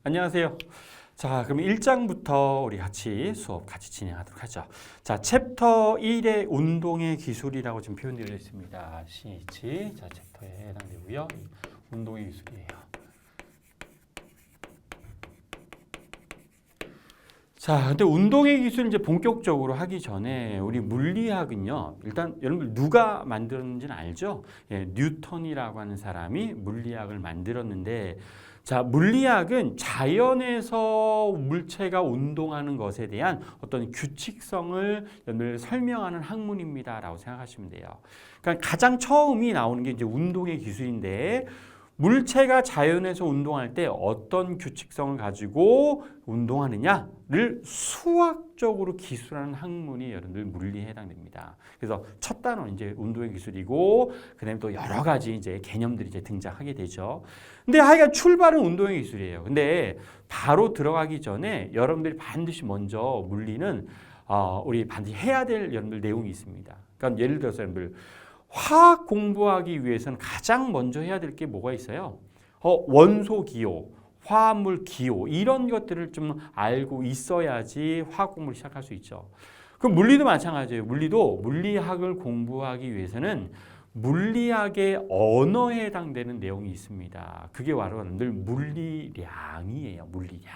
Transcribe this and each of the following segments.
안녕하세요. 자, 그럼 1장부터 우리 같이 수업 같이 진행하도록 하죠. 자, 챕터 1의 운동의 기술이라고 지금 표현되어 있습니다. C1. 자, 챕터에 해당되고요. 운동의 기술이에요. 자, 근데 운동의 기술 이제 본격적으로 하기 전에 우리 물리학은요. 일단 여러분들 누가 만들었는지는 알죠? 예, 뉴턴이라고 하는 사람이 물리학을 만들었는데 자, 물리학은 자연에서 물체가 운동하는 것에 대한 어떤 규칙성을 여러분들 설명하는 학문입니다라고 생각하시면 돼요. 그러니까 가장 처음이 나오는 게 이제 운동의 기술인데 물체가 자연에서 운동할 때 어떤 규칙성을 가지고 운동하느냐를 수학적으로 기술하는 학문이 여러분들 물리에 해당됩니다. 그래서 첫 단어는 이제 운동의 기술이고 그다음에 또 여러 가지 이제 개념들이 이제 등장하게 되죠. 근데 하여간 출발은 운동의 기술이에요. 근데 바로 들어가기 전에 여러분들이 반드시 먼저 물리는 우리 반드시 해야 될 여러분들 내용이 있습니다. 그러니까 예를 들어서 여러분들 화학 공부하기 위해서는 가장 먼저 해야 될 게 뭐가 있어요? 원소 기호, 화합물 기호 이런 것들을 좀 알고 있어야지 화학 공부를 시작할 수 있죠. 그럼 물리도 마찬가지예요. 물리도 물리학을 공부하기 위해서는 물리학의 언어에 해당되는 내용이 있습니다. 그게 바로 늘 물리량이에요. 물리량.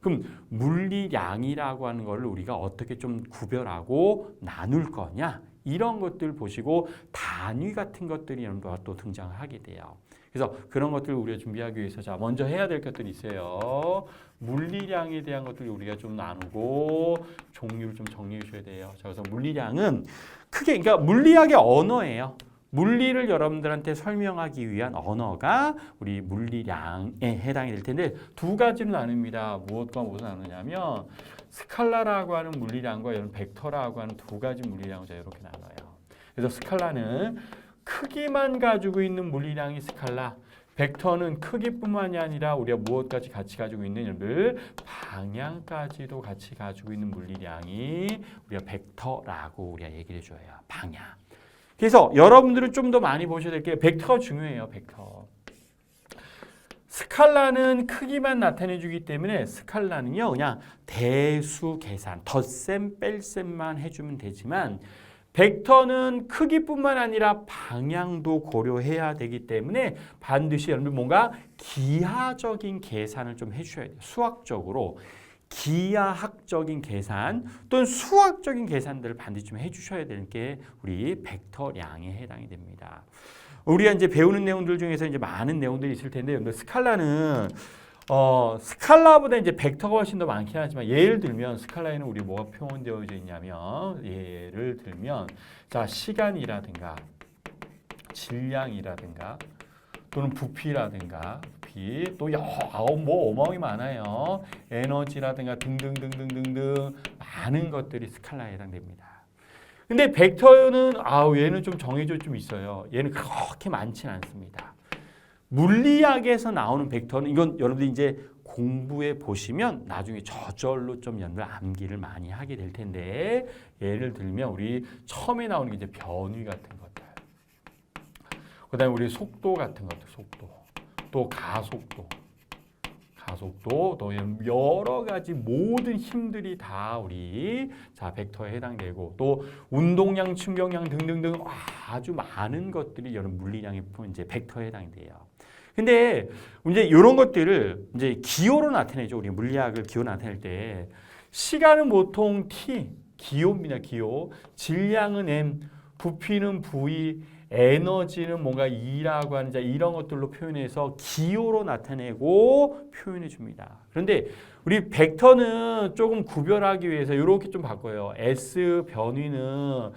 그럼 물리량이라고 하는 것을 우리가 어떻게 좀 구별하고 나눌 거냐? 이런 것들 보시고 단위 같은 것들이 또 등장을 하게 돼요. 그래서 그런 것들을 우리가 준비하기 위해서 자 먼저 해야 될 것들이 있어요. 물리량에 대한 것들을 우리가 좀 나누고 종류를 좀 정리해 줘야 돼요. 자, 그래서 물리량은 크게 그러니까 물리학의 언어예요. 물리를 여러분들한테 설명하기 위한 언어가 우리 물리량에 해당이 될 텐데 두 가지로 나눕니다. 무엇과 무엇을 나누냐면 스칼라라고 하는 물리량과 이런 벡터라고 하는 두 가지 물리량을 이렇게 나눠요. 그래서 스칼라는 크기만 가지고 있는 물리량이 스칼라, 벡터는 크기뿐만이 아니라 우리가 무엇까지 같이 가지고 있는 여러분들 방향까지도 같이 가지고 있는 물리량이 우리가 벡터라고 우리가 얘기를 해줘요. 방향. 그래서 여러분들은 좀 더 많이 보셔야 될 게 벡터가 중요해요. 벡터. 스칼라는 크기만 나타내 주기 때문에 스칼라는요. 그냥 대수 계산, 덧셈, 뺄셈만 해주면 되지만 벡터는 크기뿐만 아니라 방향도 고려해야 되기 때문에 반드시 여러분 뭔가 기하적인 계산을 좀 해주셔야 돼요. 수학적으로. 기하학적인 계산 또는 수학적인 계산들을 반드시 좀 해주셔야 되는 게 우리 벡터량에 해당이 됩니다. 우리가 이제 배우는 내용들 중에서 이제 많은 내용들이 있을 텐데, 여러분들 스칼라는 스칼라보다 이제 벡터가 훨씬 더 많긴 하지만 예를 들면 스칼라에는 우리 뭐가 표현되어져 있냐면 예를 들면 자 시간이라든가 질량이라든가 또는 부피라든가 또 뭐 어마어마하게 많아요. 에너지라든가 등등등등등등 많은 것들이 스칼라에 해당됩니다. 근데 벡터는 얘는 좀 정해져 좀 있어요. 얘는 그렇게 많지는 않습니다. 물리학에서 나오는 벡터는 이건 여러분들 이제 공부해 보시면 나중에 저절로 좀 여러분들 암기를 많이 하게 될 텐데 예를 들면 우리 처음에 나오는 게 이제 변위 같은 것들, 그다음에 우리 속도 같은 것들, 속도. 또 가속도, 또 여러 가지 모든 힘들이 다 우리 자 벡터에 해당되고 또 운동량, 충격량 등등등 아주 많은 것들이 여러 물리량의 이제 벡터에 해당돼요. 근데 이제 이런 것들을 이제 기호로 나타내죠. 우리 물리학을 기호 나타낼 때 시간은 보통 t 기호입니다. 기호. 질량은 m, 부피는 v. 에너지는 뭔가 E라고 하는 자 이런 것들로 표현해서 기호로 나타내고 표현해 줍니다. 그런데 우리 벡터는 조금 구별하기 위해서 이렇게 좀 바꿔요. S 변위는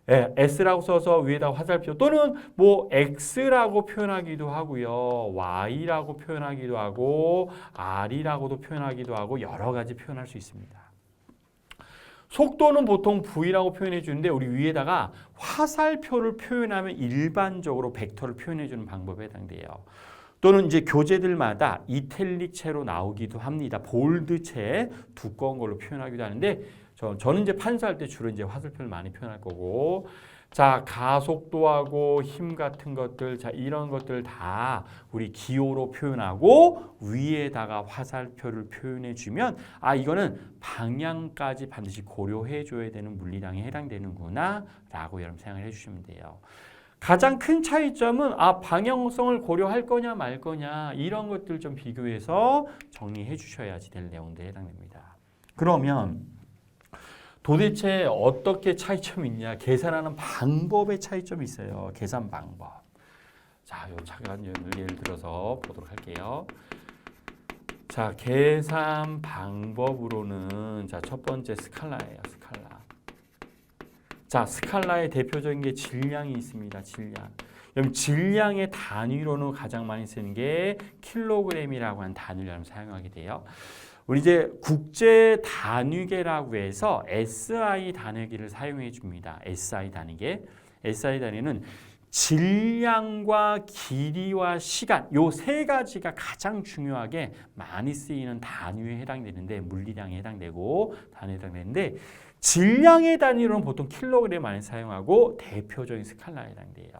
S라고 써서 위에다 화살표 또는 뭐 X라고 표현하기도 하고요. Y라고 표현하기도 하고 R이라고도 표현하기도 하고 여러 가지 표현할 수 있습니다. 속도는 보통 V라고 표현해 주는데 우리 위에다가 화살표를 표현하면 일반적으로 벡터를 표현해 주는 방법에 해당돼요. 또는 이제 교재들마다 이탈릭체로 나오기도 합니다. 볼드체 두꺼운 걸로 표현하기도 하는데 저는 이제 판사할 때 주로 이제 화살표를 많이 표현할 거고 자, 가속도하고 힘 같은 것들, 자, 이런 것들 다 우리 기호로 표현하고 위에다가 화살표를 표현해 주면 아, 이거는 방향까지 반드시 고려해 줘야 되는 물리량에 해당되는구나 라고 여러분 생각을 해 주시면 돼요. 가장 큰 차이점은 아, 방향성을 고려할 거냐 말 거냐 이런 것들 좀 비교해서 정리해 주셔야지 될 내용들에 해당됩니다. 그러면 도대체 어떻게 차이점이 있냐? 계산하는 방법에 차이점이 있어요. 계산 방법. 자, 요 잠깐 예를 들어서 보도록 할게요. 자, 계산 방법으로는 자, 첫 번째 스칼라예요. 스칼라. 자, 스칼라의 대표적인 게 질량이 있습니다. 질량. 그럼 질량의 단위로는 가장 많이 쓰는 게 킬로그램이라고 하는 단위를 사용하게 돼요. 우리 이제 국제 단위계라고 해서 SI 단위계를 사용해 줍니다. SI 단위계. SI 단위는 질량과 길이와 시간 요 세 가지가 가장 중요하게 많이 쓰이는 단위에 해당되는데 물리량에 해당되고 단위에 해당되는데 질량의 단위로는 보통 킬로그램 많이 사용하고 대표적인 스칼라에 해당돼요.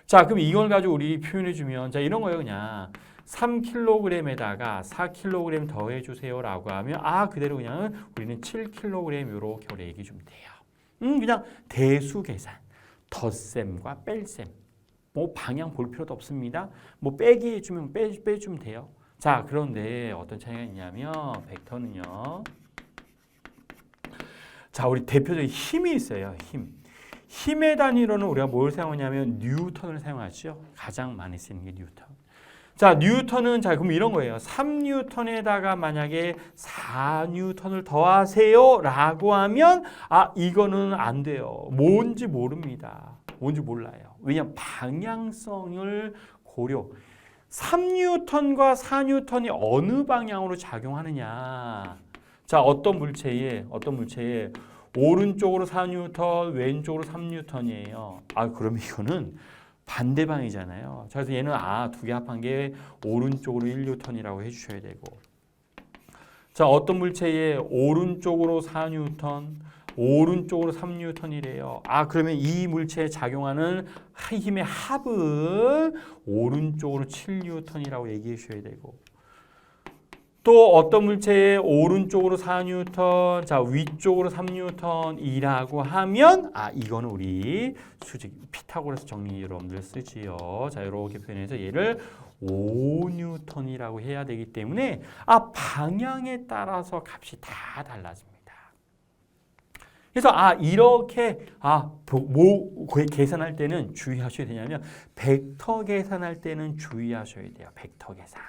자, 그럼 이걸 가지고 우리 표현해 주면 자, 이런 거예요. 그냥 3kg에다가 4kg 더해 주세요라고 하면 아, 그대로 그냥 우리는 7kg 이렇게 우리 얘기해 주면 돼요. 그냥 대수 계산. 덧셈과 뺄셈. 뭐 방향 볼 필요도 없습니다. 뭐 빼기 해주면 빼주면 돼요. 자, 그런데 어떤 차이가 있냐면 벡터는요. 자, 우리 대표적인 힘이 있어요. 힘. 힘의 단위로는 우리가 뭘 사용하냐면 뉴턴을 사용하죠. 가장 많이 쓰는 게 뉴턴. 자, 뉴턴은 자, 그럼 이런 거예요. 3뉴턴에다가 만약에 4뉴턴을 더하세요 라고 하면 아, 이거는 안 돼요. 뭔지 모릅니다. 뭔지 몰라요. 왜냐하면 방향성을 고려. 3뉴턴과 4뉴턴이 어느 방향으로 작용하느냐. 자, 어떤 물체에 오른쪽으로 4뉴턴, 왼쪽으로 3뉴턴이에요. 아, 그럼 이거는 반대 방이잖아요. 그래서 얘는 두 개 합한 게 오른쪽으로 1뉴턴이라고 해주셔야 되고. 자, 어떤 물체에 오른쪽으로 4뉴턴, 오른쪽으로 3뉴턴이래요. 아, 그러면 이 물체에 작용하는 힘의 합은 오른쪽으로 7뉴턴이라고 얘기해 주셔야 되고. 또 어떤 물체에 오른쪽으로 4뉴턴, 자, 위쪽으로 3뉴턴이라고 하면 아, 이거는 우리 수직 피타고라스 정리 여러분들 쓰지요. 자, 이렇게 표현해서 얘를 5뉴턴이라고 해야 되기 때문에 아, 방향에 따라서 값이 다 달라집니다. 그래서 이렇게 뭐 계산할 때는 주의하셔야 되냐면 벡터 계산할 때는 주의하셔야 돼요. 벡터 계산.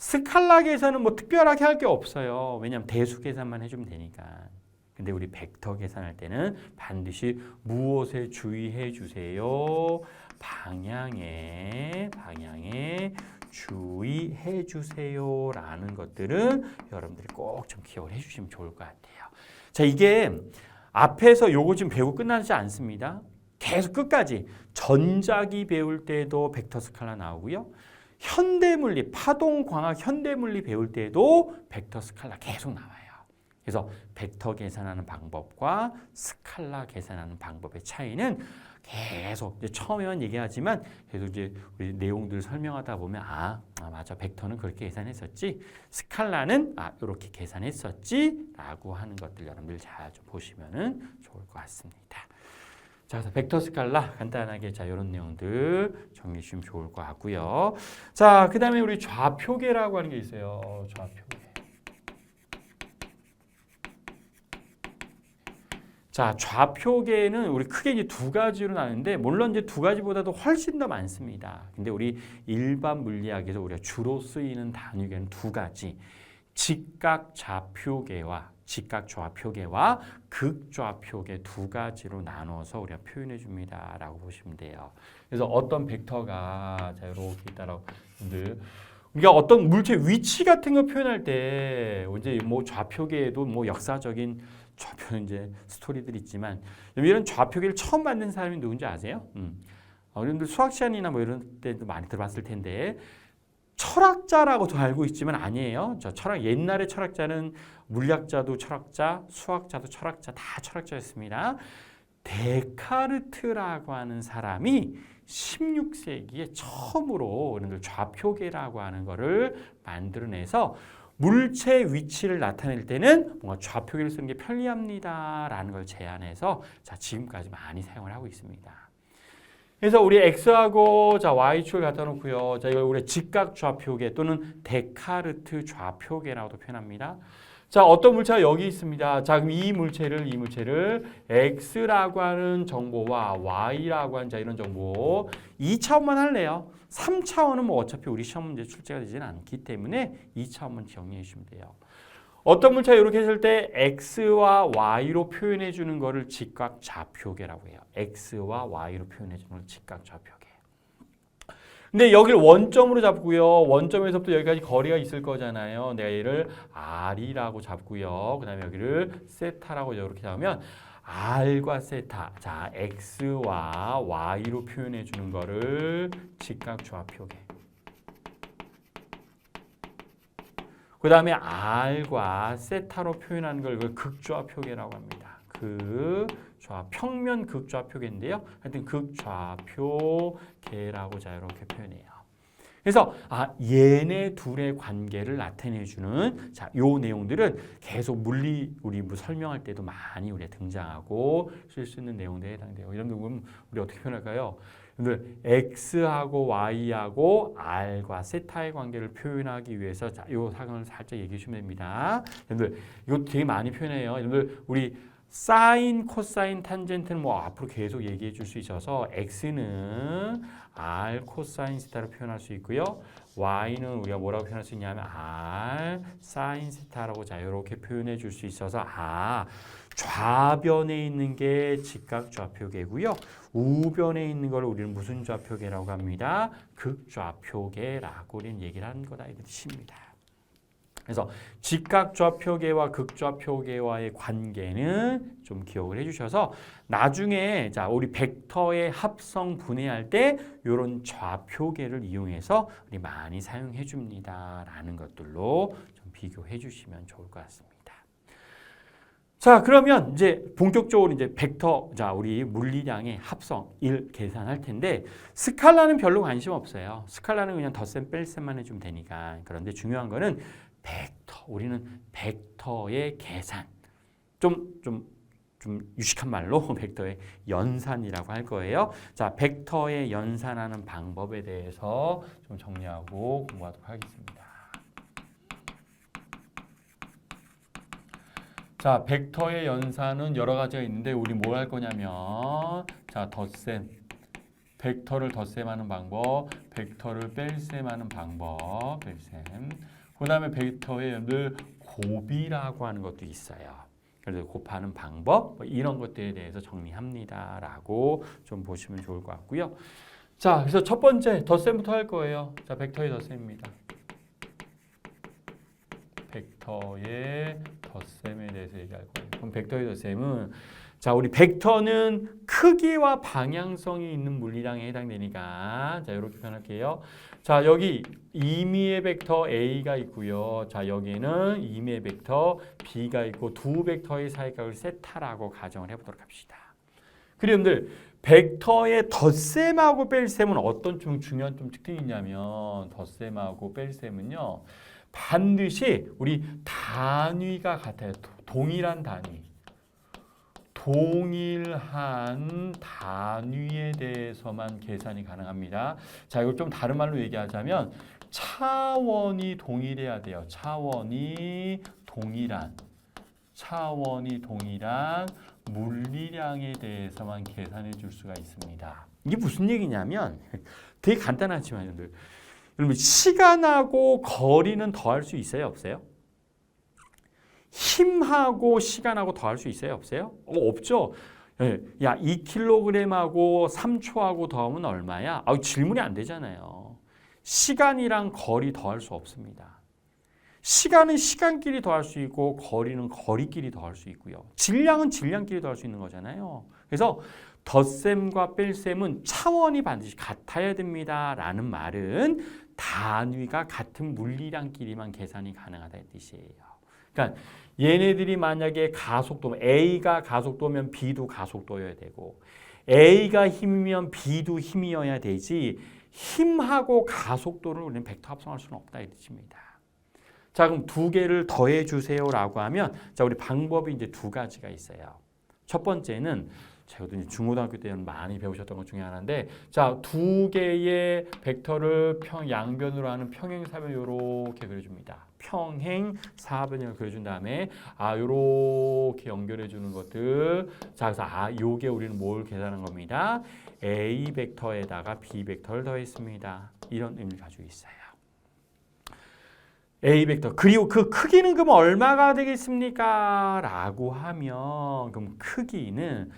스칼라 계산은 뭐 특별하게 할 게 없어요. 왜냐하면 대수 계산만 해주면 되니까. 근데 우리 벡터 계산할 때는 반드시 무엇에 주의해 주세요? 방향에 주의해 주세요 라는 것들은 여러분들이 꼭 좀 기억을 해주시면 좋을 것 같아요. 자, 이게 앞에서 요거 지금 배우고 끝나지 않습니다. 계속 끝까지 전자기 배울 때도 벡터 스칼라 나오고요. 현대물리, 파동광학 현대물리 배울 때도 벡터 스칼라 계속 나와요. 그래서 벡터 계산하는 방법과 스칼라 계산하는 방법의 차이는 계속 이제 처음에만 얘기하지만 계속 이제 우리 내용들 설명하다 보면 맞아, 벡터는 그렇게 계산했었지, 스칼라는 이렇게 계산했었지라고 하는 것들 여러분들 잘 좀 보시면은 좋을 것 같습니다. 자, 그래서 벡터 스칼라 간단하게 자, 이런 내용들 정리해 주시면 좋을 것 같고요. 자, 그다음에 우리 좌표계라고 하는 게 있어요. 좌표계. 자, 좌표계는 우리 크게 이제 두 가지로 나누는데 물론 이제 두 가지보다도 훨씬 더 많습니다. 근데 우리 일반 물리학에서 우리가 주로 쓰이는 단위계는 두 가지. 직각 좌표계와 극좌표계 두 가지로 나눠서 우리가 표현해 줍니다 라고 보시면 돼요. 그래서 어떤 벡터가 자, 이렇게 있다라고 우리가 어떤 물체 위치 같은 거 표현할 때 이제 뭐 좌표계에도 뭐 역사적인 좌표 이제 스토리들이 있지만 이런 좌표계를 처음 만든 사람이 누군지 아세요? 여러분들 수학 시간이나 뭐 이런 때도 많이 들어봤을 텐데 철학자라고도 알고 있지만 아니에요. 옛날에 철학자는 물리학자도 철학자, 수학자도 철학자, 다 철학자였습니다. 데카르트라고 하는 사람이 16세기에 처음으로 이런 걸 좌표계라고 하는 거를 만들어내서 물체 위치를 나타낼 때는 뭔가 좌표계를 쓰는 게 편리합니다라는 걸 제안해서 자, 지금까지 많이 사용을 하고 있습니다. 그래서 우리 x하고 자 y축을 갖다 놓고요. 자, 이걸 우리 직각 좌표계 또는 데카르트 좌표계라고도 표현합니다. 자, 어떤 물체가 여기 있습니다. 자, 그럼 이 물체를 x라고 하는 정보와 y라고 하는 자 이런 정보 2차원만 할래요. 3차원은 뭐 어차피 우리 시험 문제 출제가 되지는 않기 때문에 2차원만 정리해 주시면 돼요. 어떤 물체가 이렇게 했을 때 x와 y로 표현해 주는 거를 직각 좌표계라고 해요. x와 y로 표현해 주는 걸 직각 좌표계. 근데 여기를 원점으로 잡고요. 원점에서부터 여기까지 거리가 있을 거잖아요. 내가 얘를 r이라고 잡고요. 그 다음에 여기를 세타라고 이렇게 잡으면 r과 세타, 자 x와 y로 표현해 주는 거를 직각 좌표계. 그 다음에 r과 세타로 표현하는 걸 극좌표계라고 합니다. 평면 극좌표계인데요. 하여튼 극좌표계라고 자 이렇게 표현해요. 그래서 얘네 둘의 관계를 나타내주는 자, 요 내용들은 계속 물리 우리 설명할 때도 많이 우리가 등장하고 쓸 수 있는 내용들에 해당돼요. 이런 부분 우리 어떻게 표현할까요? 여러분들 x하고 y하고 r과 세타의 관계를 표현하기 위해서 자, 요 사건을 살짝 얘기해 주시면 됩니다. 여러분들 이거 되게 많이 표현해요. 여러분들 우리 사인, 코사인, 탄젠트는 뭐 앞으로 계속 얘기해 줄 수 있어서 x는 r 코사인 세타로 표현할 수 있고요. y는 우리가 뭐라고 표현할 수 있냐면 r 사인 세타라고 자 이렇게 표현해 줄 수 있어서 좌변에 있는 게 직각 좌표계고요. 우변에 있는 걸 우리는 무슨 좌표계라고 합니다. 극좌표계라고 우리는 얘기를 하는 거다 이 뜻입니다. 그래서 직각 좌표계와 극좌표계와의 관계는 좀 기억을 해주셔서 나중에 자 우리 벡터의 합성 분해할 때 이런 좌표계를 이용해서 우리 많이 사용해 줍니다라는 것들로 좀 비교해 주시면 좋을 것 같습니다. 자, 그러면 이제 본격적으로 이제 벡터, 자, 우리 물리량의 합성 1 계산할 텐데 스칼라는 별로 관심 없어요. 스칼라는 그냥 덧셈 뺄셈만 해주면 되니까. 그런데 중요한 거는 벡터, 우리는 벡터의 계산. 좀 유식한 말로 벡터의 연산이라고 할 거예요. 자, 벡터의 연산하는 방법에 대해서 좀 정리하고 공부하도록 하겠습니다. 자, 벡터의 연산은 여러 가지가 있는데 우리 뭘 할 거냐면 자, 덧셈, 벡터를 덧셈하는 방법, 벡터를 뺄셈하는 방법, 뺄셈. 그 다음에 벡터의 여러분들 곱이라고 하는 것도 있어요. 그래서 곱하는 방법 뭐 이런 것들에 대해서 정리합니다라고 좀 보시면 좋을 것 같고요. 자, 그래서 첫 번째 덧셈부터 할 거예요. 자, 벡터의 덧셈입니다. 벡터의 덧셈에 대해서 얘기할 거예요. 그럼 벡터의 덧셈은 자, 우리 벡터는 크기와 방향성이 있는 물리량에 해당되니까 자, 이렇게 표현할게요. 자, 여기 임의의 벡터 A가 있고요. 자, 여기에는 임의의 벡터 B가 있고 두 벡터의 사이값을 세타라고 가정을 해보도록 합시다. 그리고 여러분들 벡터의 덧셈하고 뺄셈은 어떤 좀 중요한 좀 특징이 있냐면 덧셈하고 뺄셈은요. 반드시 우리 단위가 같아요. 동일한 단위. 동일한 단위에 대해서만 계산이 가능합니다. 자, 이걸 좀 다른 말로 얘기하자면 차원이 동일해야 돼요. 차원이 동일한 물리량에 대해서만 계산해 줄 수가 있습니다. 이게 무슨 얘기냐면 되게 간단하지만 여러분 시간하고 거리는 더할 수 있어요? 없어요? 힘하고 시간하고 더할 수 있어요? 없어요? 없죠. 야, 2kg하고 3초하고 더하면 얼마야? 질문이 안 되잖아요. 시간이랑 거리 더할 수 없습니다. 시간은 시간끼리 더할 수 있고 거리는 거리끼리 더할 수 있고요. 질량은 질량끼리 더할 수 있는 거잖아요. 그래서 덧셈과 뺄셈은 차원이 반드시 같아야 됩니다. 라는 말은 단위가 같은 물리량끼리만 계산이 가능하다는 뜻이에요. 그러니까 얘네들이 만약에 가속도, A가 가속도면 B도 가속도여야 되고 A가 힘이면 B도 힘이어야 되지 힘하고 가속도를 우리는 벡터 합성할 수는 없다 이 뜻입니다. 자, 그럼 두 개를 더해 주세요라고 하면 자, 우리 방법이 이제 두 가지가 있어요. 첫 번째는 제가 중고등학교 때는 많이 배우셨던 것 중에 하나인데 자, 두 개의 벡터를 양변으로 하는 평행사변 이렇게 그려줍니다. 평행사변을 그려준 다음에 요렇게 연결해 주는 것들. 자, 그래서 요게 우리는 뭘 계산한 겁니다. A 벡터에다가 B 벡터를 더했습니다. 이런 의미를 가지고 있어요. A 벡터. 그리고 그 크기는 그럼 얼마가 되겠습니까? 라고 하면 그럼 크기는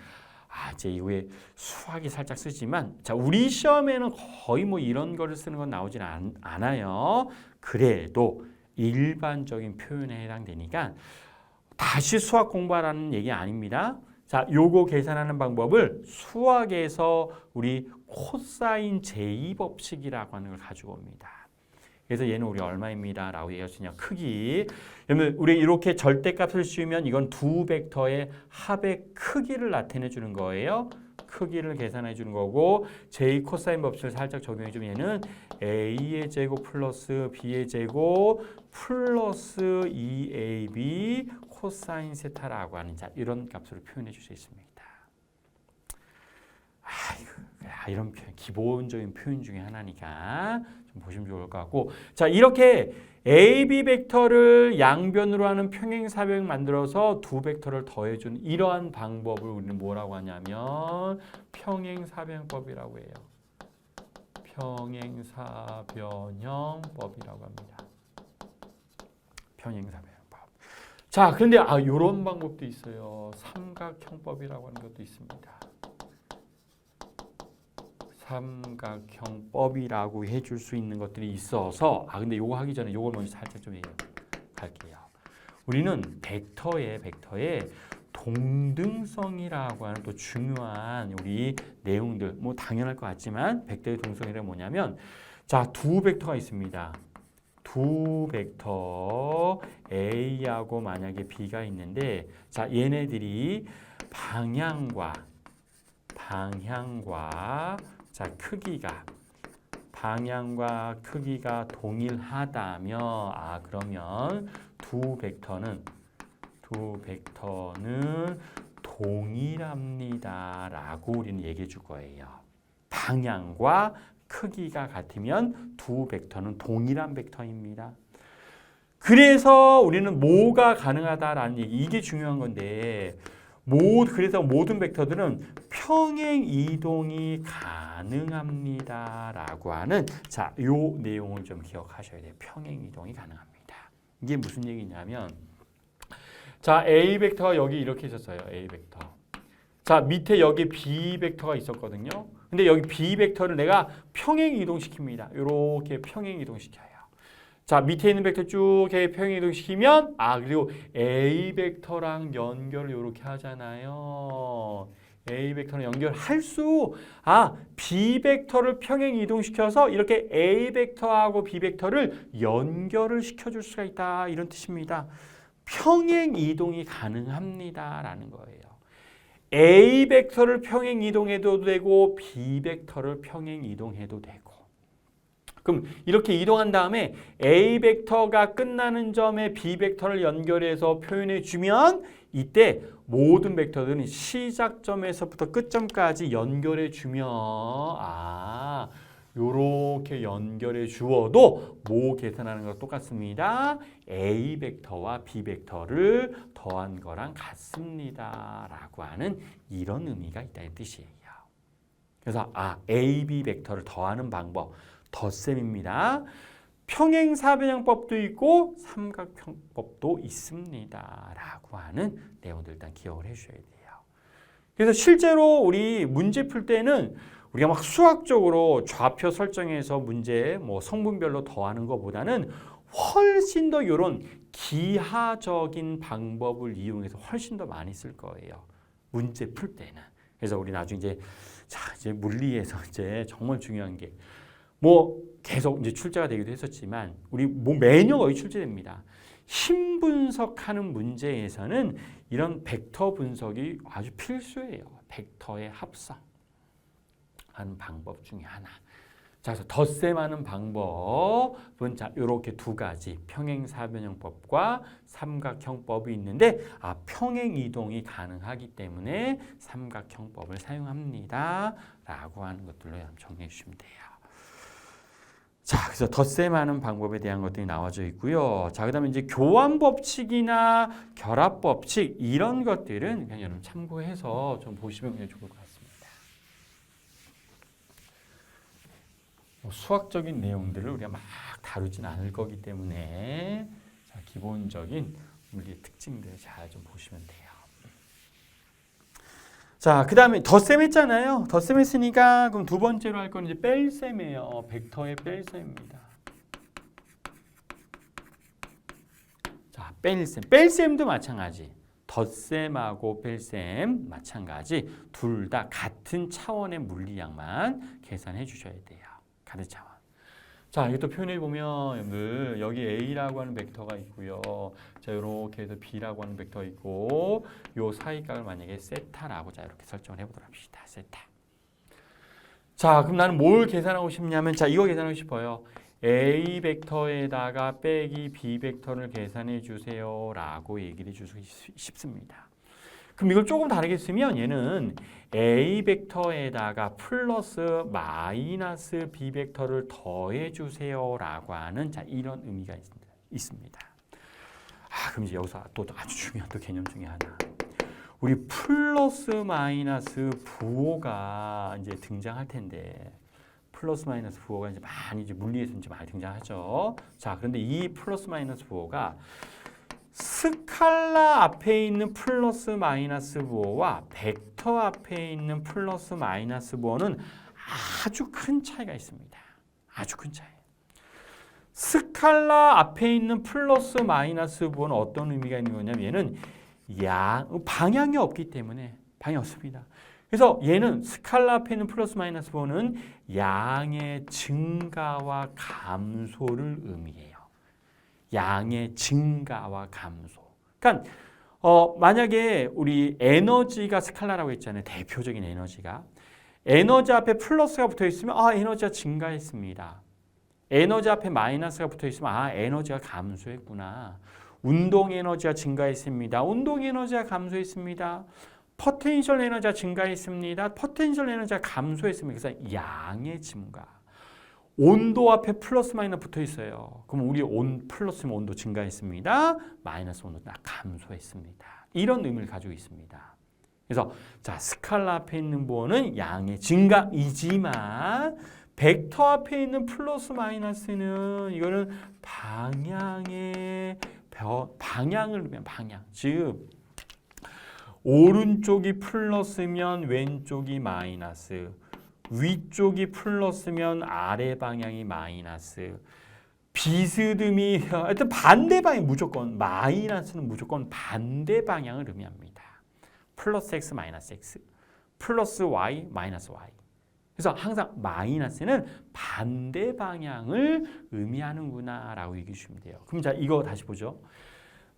이제 이후에 수학이 살짝 쓰지만 자, 우리 시험에는 거의 뭐 이런 거를 쓰는 건 나오진 않아요. 그래도 일반적인 표현에 해당되니까 다시 수학 공부하라는 얘기 아닙니다. 자, 요거 계산하는 방법을 수학에서 우리 코사인 제2법칙이라고 하는 걸 가지고 옵니다. 그래서 얘는 우리 얼마입니다 라고 얘기할 수 있냐. 크기. 그러면 우리 이렇게 절대값을 씌우면 이건 두 벡터의 합의 크기를 나타내 주는 거예요. 크기를 계산해 주는 거고 제2 코사인 법칙을 살짝 적용해 주면 얘는 A의 제곱 플러스 B의 제곱 플러스 2AB 코사인 세타라고 하는 자, 이런 값으로 표현해 줄 수 있습니다. 이런 표현, 기본적인 표현 중에 하나니까 좀 보시면 좋을 것 같고 자, 이렇게 AB 벡터를 양변으로 하는 평행사변 만들어서 두 벡터를 더해준 이러한 방법을 우리는 뭐라고 하냐면 평행사변법이라고 해요. 평행사변형법이라고 합니다. 평행사변형법. 자, 그런데 이런 방법도 있어요. 삼각형법이라고 하는 것도 있습니다. 삼각형법이라고 해줄 수 있는 것들이 있어서 근데 요거 하기 전에 요걸 먼저 살짝 좀 얘기할게요. 우리는 벡터의 동등성이라고 하는 또 중요한 우리 내용들 뭐 당연할 것 같지만 벡터의 동등성이란 뭐냐면 자, 두 벡터가 있습니다. 두 벡터 A하고 만약에 B가 있는데 자, 얘네들이 방향과 자, 방향과 크기가 동일하다면 그러면 두 벡터는 동일합니다라고 우리는 얘기해 줄 거예요. 방향과 크기가 같으면 두 벡터는 동일한 벡터입니다. 그래서 우리는 뭐가 가능하다라는 얘기, 이게 중요한 건데 그래서 모든 벡터들은 평행 이동이 가능합니다라고 하는 자, 요 내용을 좀 기억하셔야 돼요. 평행 이동이 가능합니다. 이게 무슨 얘기냐면 자, A 벡터가 여기 이렇게 있었어요. A 벡터. 자, 밑에 여기 B 벡터가 있었거든요. 근데 여기 B 벡터를 내가 평행 이동시킵니다. 이렇게 평행 이동시켜요. 자, 밑에 있는 벡터 쭉 평행 이동시키면 그리고 A 벡터랑 연결을 이렇게 하잖아요. A 벡터랑 연결할 수 B 벡터를 평행 이동시켜서 이렇게 A 벡터하고 B 벡터를 연결을 시켜줄 수가 있다 이런 뜻입니다. 평행 이동이 가능합니다라는 거예요. A 벡터를 평행 이동해도 되고 B 벡터를 평행 이동해도 되고 그럼 이렇게 이동한 다음에 A 벡터가 끝나는 점에 B 벡터를 연결해서 표현해 주면 이때 모든 벡터들은 시작점에서부터 끝점까지 연결해 주면 요렇게 연결해 주어도 뭐 계산하는 거랑 똑같습니다. A 벡터와 B 벡터를 더한 거랑 같습니다 라고 하는 이런 의미가 있다는 뜻이에요. 그래서 A, B 벡터를 더하는 방법 덧셈입니다. 평행사변형법도 있고 삼각형법도 있습니다 라고 하는 내용들 일단 기억을 해주셔야 돼요. 그래서 실제로 우리 문제 풀 때는 우리가 막 수학적으로 좌표 설정해서 문제 성분별로 더하는 것보다는 훨씬 더 이런 기하적인 방법을 이용해서 훨씬 더 많이 쓸 거예요. 문제 풀 때는. 그래서 우리 나중에 이제 물리에서 이제 정말 중요한 게 계속 이제 출제가 되기도 했었지만 우리 매년 거의 출제됩니다. 힘 분석하는 문제에서는 이런 벡터 분석이 아주 필수예요. 벡터의 합성하는 방법 중에 하나. 자, 그래서 덧셈하는 방법은 자, 이렇게 두 가지 평행사변형법과 삼각형법이 있는데 평행 이동이 가능하기 때문에 삼각형법을 사용합니다. 라고 하는 것들로 정리해 주시면 돼요. 자, 그래서 덧셈하는 방법에 대한 것들이 나와져 있고요. 자, 그다음에 이제 교환 법칙이나 결합 법칙 이런 것들은 그냥 여러분 참고해서 좀 보시면 그냥 좋을 것 같습니다. 수학적인 내용들을 우리가 막 다루진 않을 거기 때문에 자, 기본적인 물리의 특징들 잘 좀 보시면 돼요. 자, 그 다음에 덧셈 했잖아요. 덧셈 했으니까 그럼 두 번째로 할 건 이제 뺄셈이에요. 벡터의 뺄셈입니다. 자, 뺄셈. 뺄셈도 마찬가지. 덧셈하고 뺄셈 마찬가지. 둘 다 같은 차원의 물리량만 계산해 주셔야 돼요. 같은 차원. 자, 이것도 표현해 보면 여러분들 여기 A라고 하는 벡터가 있고요. 자, 이렇게 해서 B라고 하는 벡터가 있고 요 사이각을 만약에 세타라고 자 이렇게 설정을 해보도록 합시다. 세타. 자, 그럼 나는 뭘 계산하고 싶냐면 자, 이거 계산하고 싶어요. A 벡터에다가 빼기 B 벡터를 계산해 주세요 라고 얘기를 해주고 싶습니다. 그럼 이걸 조금 다르게 쓰면 얘는 A 벡터에다가 플러스 마이너스 B 벡터를 더해 주세요 라고 하는 자 이런 의미가 있습니다. 그럼 이제 여기서 또 아주 중요한 또 개념 중에 하나. 우리 플러스 마이너스 부호가 이제 등장할 텐데 플러스 마이너스 부호가 이제 많이 이제 물리에서 이제 많이 등장하죠. 자, 그런데 이 플러스 마이너스 부호가 스칼라 앞에 있는 플러스 마이너스 부호와 벡터 앞에 있는 플러스 마이너스 부호는 아주 큰 차이가 있습니다. 아주 큰 차이. 스칼라 앞에 있는 플러스 마이너스 부호는 어떤 의미가 있는 거냐면 얘는 방향이 없기 때문에 방향이 없습니다. 그래서 얘는 스칼라 앞에 있는 플러스 마이너스 부호는 양의 증가와 감소를 의미해요. 양의 증가와 감소. 그러니까 만약에 우리 에너지가 스칼라라고 했잖아요. 대표적인 에너지가. 에너지 앞에 플러스가 붙어 있으면 에너지가 증가했습니다. 에너지 앞에 마이너스가 붙어 있으면 에너지가 감소했구나. 운동 에너지가 증가했습니다. 운동 에너지가 감소했습니다. 포텐셜 에너지가 증가했습니다. 포텐셜 에너지가 감소했습니다. 그래서 양의 증가. 온도 앞에 플러스 마이너스 붙어 있어요. 그럼 우리 플러스면 온도 증가했습니다. 마이너스 온도 감소했습니다. 이런 의미를 가지고 있습니다. 그래서 자, 스칼라 앞에 있는 부호는 양의 증가이지만 벡터 앞에 있는 플러스 마이너스는 이거는 방향을 의미한 방향. 즉 오른쪽이 플러스면 왼쪽이 마이너스. 위쪽이 플러스면 아래 방향이 마이너스. 비스듬히 하여튼 반대 방향 무조건 마이너스는 무조건 반대 방향을 의미합니다. 플러스 x 마이너스 x 플러스 y 마이너스 y. 그래서 항상 마이너스는 반대 방향을 의미하는구나라고 얘기해 주시면 돼요. 그럼 자 이거 다시 보죠.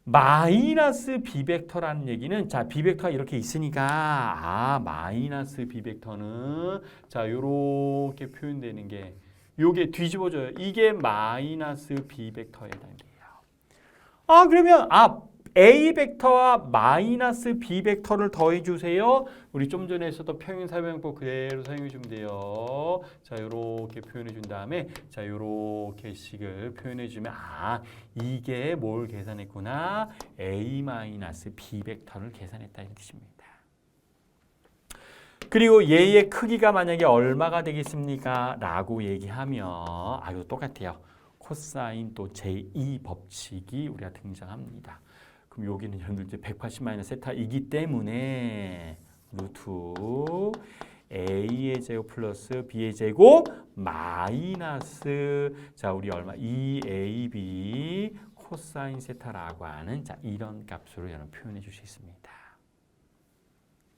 마이너스 비벡터라는 얘기는 자 비벡터가 이렇게 있으니까 마이너스 비벡터는 자 요렇게 표현되는 게 요게 뒤집어져요. 이게 마이너스 비벡터에 해당돼요. 그러면 A 벡터와 마이너스 B 벡터를 더해주세요. 우리 좀 전에 했었던 평행사변형법 그대로 사용해주면 돼요. 자, 이렇게 표현해준 다음에 자, 이렇게 식을 표현해주면 이게 뭘 계산했구나? A 마이너스 B 벡터를 계산했다 이 뜻입니다. 그리고 얘의 크기가 만약에 얼마가 되겠습니까? 라고 얘기하면 이거 똑같아요. 코사인 또 제2 법칙이 우리가 등장합니다. 그럼 여기는 여러분들 이제 180 세타이기 때문에 루트 A의 제곱 플러스 B의 제곱 마이너스 자 우리 얼마 2AB 코사인 세타라고 하는 자 이런 값으로 여러분 표현해 주실 수 있습니다.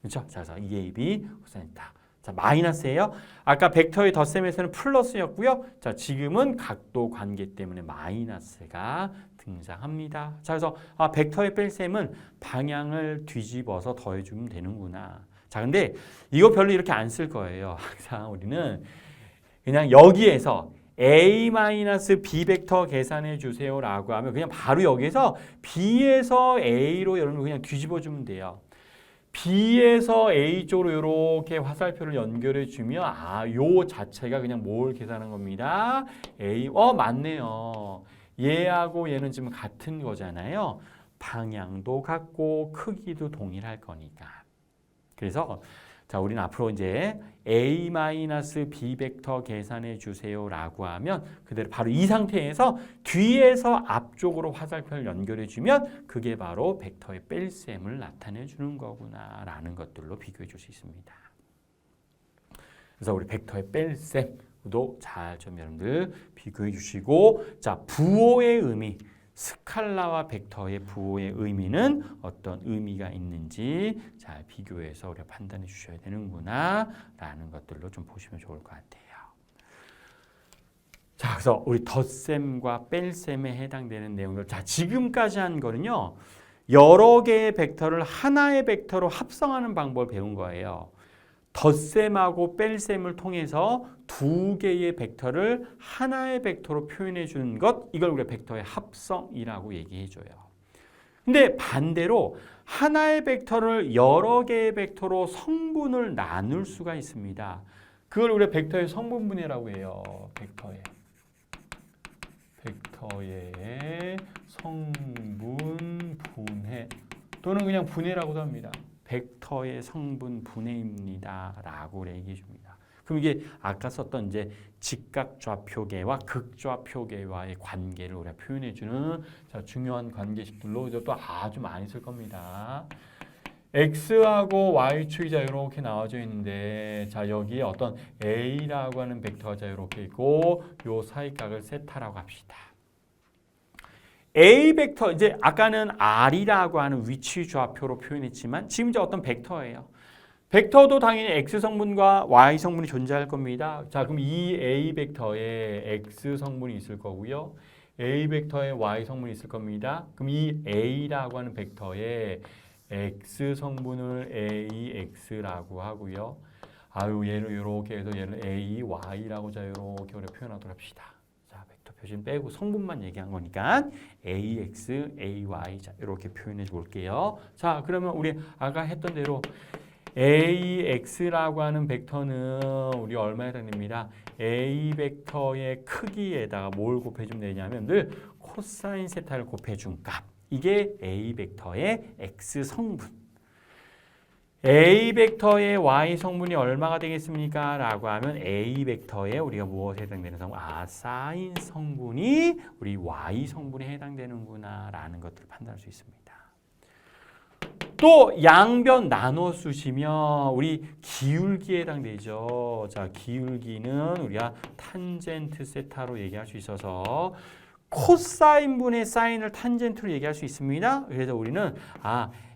그렇죠? 자, 그래서 2AB 코사인 세타. 자, 마이너스예요. 아까 벡터의 덧셈에서는 플러스였고요. 자, 지금은 각도 관계 때문에 마이너스가 등장합니다. 자, 그래서 벡터의 뺄셈은 방향을 뒤집어서 더해주면 되는구나. 자, 근데 이거 별로 이렇게 안 쓸 거예요. 항상 우리는 그냥 여기에서 A-B 벡터 계산해 주세요라고 하면 그냥 바로 여기에서 B에서 A로 여러분 그냥 뒤집어 주면 돼요. B에서 A 쪽으로 이렇게 화살표를 연결해 주면 요 자체가 그냥 뭘 계산한 겁니다. A, 맞네요. 얘하고 얘는 지금 같은 거잖아요. 방향도 같고 크기도 동일할 거니까. 그래서 자, 우리는 앞으로 이제 A-B 벡터 계산해 주세요라고 하면 그대로 바로 이 상태에서 뒤에서 앞쪽으로 화살표를 연결해 주면 그게 바로 벡터의 뺄셈을 나타내 주는 거구나라는 것들로 비교해 줄 수 있습니다. 그래서 우리 벡터의 뺄셈도 잘 좀 여러분들 비교해 주시고, 자, 부호의 의미, 스칼라와 벡터의 부호의 의미는 어떤 의미가 있는지 잘 비교해서 우리가 판단해 주셔야 되는구나 라는 것들로 좀 보시면 좋을 것 같아요. 자, 그래서 우리 덧셈과 뺄셈에 해당되는 내용들, 자, 지금까지 한 거는요, 여러 개의 벡터를 하나의 벡터로 합성하는 방법을 배운 거예요. 덧셈하고 뺄셈을 통해서 두 개의 벡터를 하나의 벡터로 표현해 주는 것, 이걸 우리가 벡터의 합성이라고 얘기해 줘요. 근데 반대로 하나의 벡터를 여러 개의 벡터로 성분을 나눌 수가 있습니다. 그걸 우리가 벡터의 성분분해라고 해요. 벡터의 성분분해 또는 그냥 분해라고도 합니다. 벡터의 성분 분해입니다. 라고 얘기해 줍니다. 그럼 이게 아까 썼던 이제 직각좌표계와 극좌표계와의 관계를 우리가 표현해 주는 중요한 관계식들로 이제 또 아주 많이 쓸 겁니다. X하고 Y축이 자 이렇게 나와져 있는데, 자, 여기에 어떤 A라고 하는 벡터가 자 이렇게 있고 요 사이각을 세타라고 합시다. A 벡터, 이제 아까는 R이라고 하는 위치 좌표로 표현했지만 지금 이제 어떤 벡터예요. 벡터도 당연히 X 성분과 Y 성분이 존재할 겁니다. 자, 그럼 이 A 벡터에 X 성분이 있을 거고요. A 벡터에 Y 성분이 있을 겁니다. 그럼 이 A라고 하는 벡터에 X 성분을 AX라고 하고요. 얘를 이렇게 해서 얘를 AY라고 자 이렇게 우리가 표현하도록 합시다. 표준 빼고 성분만 얘기한 거니까 AX, AY 자 이렇게 표현해 볼게요. 자, 그러면 우리 아까 했던 대로 AX라고 하는 벡터는 우리 얼마에 해당됩니다. A 벡터의 크기에다가 뭘 곱해주면 되냐면 늘 코사인 세타를 곱해준 값. 이게 A 벡터의 X 성분. A 벡터의 Y 성분이 얼마가 되겠습니까? 라고 하면 A 벡터에 우리가 무엇에 해당되는 성분? 사인 성분이 우리 Y 성분에 해당되는구나 라는 것들을 판단할 수 있습니다. 또 양변 나눠 쓰시면 우리 기울기에 해당되죠. 자, 기울기는 우리가 탄젠트 세타로 얘기할 수 있어서 코사인분의 사인을 탄젠트로 얘기할 수 있습니다. 그래서 우리는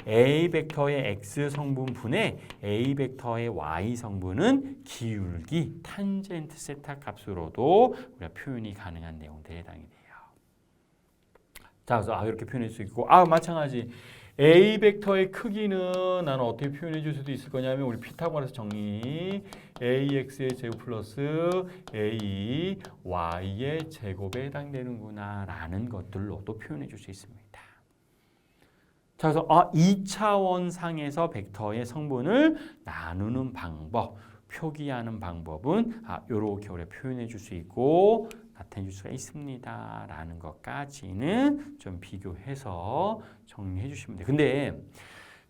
A 벡터의 X 성분분의 A 벡터의 Y 성분은 기울기 탄젠트 세타 값으로도 우리가 표현이 가능한 내용들에 해당이 돼요. 자, 그래서 이렇게 표현할 수 있고, 마찬가지 A 벡터의 크기는 나는 어떻게 표현해 줄 수도 있을 거냐면 우리 피타고라스 정리 AX의 제곱 플러스 AY의 제곱에 해당되는구나 라는 것들로도 표현해 줄 수 있습니다. 자, 그래서 2차원 상에서 벡터의 성분을 나누는 방법, 표기하는 방법은 이렇게 우리가 표현해 줄 수 있고 나타내 줄 수가 있습니다 라는 것까지는 좀 비교해서 정리해 주시면 돼요. 근데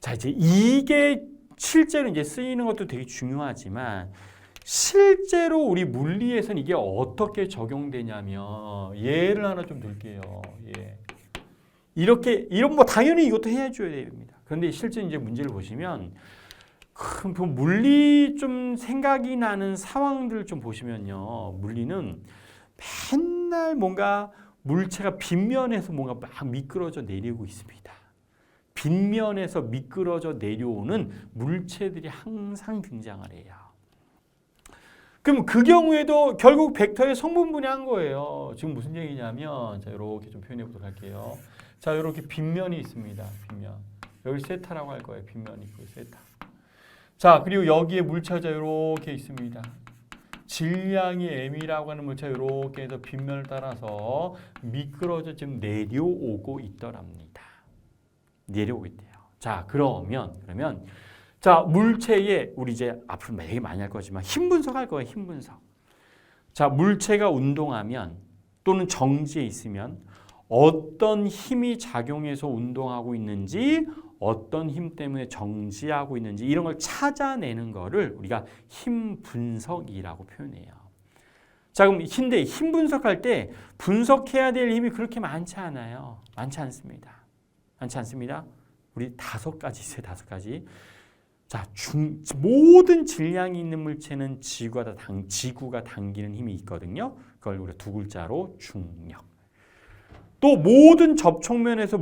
자, 이제 이게 실제로 이제 쓰이는 것도 되게 중요하지만 실제로 우리 물리에서는 이게 어떻게 적용되냐면 예를 하나 좀 들게요. 이런 당연히 이것도 해줘야 됩니다. 그런데 실제 이제 문제를 보시면 물리 좀 생각이 나는 상황들 좀 보시면요. 물리는 맨날 뭔가 물체가 빗면에서 뭔가 막 미끄러져 내리고 있습니다. 빗면에서 미끄러져 내려오는 물체들이 항상 등장을 해요. 그럼 그 경우에도 결국 벡터의 성분분해한 거예요. 지금 무슨 얘기냐면 자 이렇게 좀 표현해 보도록 할게요. 자 이렇게 빗면이 있습니다. 빗면. 여기 세타라고 할 거예요. 빗면이 있고 세타. 자 그리고 여기에 물체가 이렇게 있습니다. 질량이 m이라고 하는 물체가 이렇게 해서 빗면을 따라서 미끄러져 지금 내려오고 있더랍니다. 내려오고 있대요. 자 그러면 자 물체에 우리 이제 앞으로 되게 많이 할 거지만 힘 분석할 거예요. 힘 분석. 자 물체가 운동하면 또는 정지해 있으면 어떤 힘이 작용해서 운동하고 있는지 어떤 힘 때문에 정지하고 있는지 이런 걸 찾아내는 거를 우리가 힘 분석이라고 표현해요. 자 그럼 근데 힘 분석할 때 분석해야 될 힘이 그렇게 많지 않아요. 많지 않습니다. 많지 않습니다. 우리 5가지 있어요. 5가지. 자, 모든 질량이 있는 물체는 지구가 당기는 힘이 있거든요. 그걸 우리가 2글자로 중력. 또 모든 접촉면에서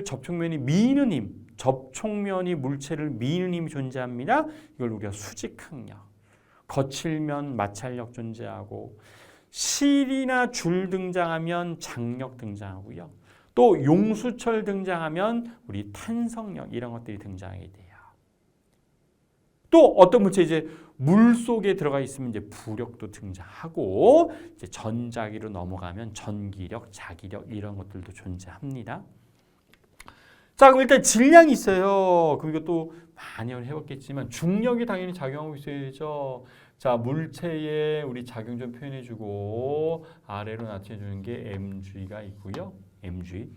접촉면이 미는 힘, 접촉면이 물체를 미는 힘이 존재합니다. 이걸 우리가 수직항력. 거칠면 마찰력 존재하고 실이나 줄 등장하면 장력 등장하고요. 또 용수철 등장하면 우리 탄성력 이런 것들이 등장하게 돼요. 또 어떤 물체 이제 물 속에 들어가 있으면 이제 부력도 등장하고 이제 전자기로 넘어가면 전기력, 자기력 이런 것들도 존재합니다. 자, 그럼 일단 질량이 있어요. 그럼 이것도 많이 해봤겠지만 중력이 당연히 작용하고 있어야죠. 자, 물체에 우리 작용 좀 표현해주고 아래로 나타내주는 게 mg가 있고요. mg.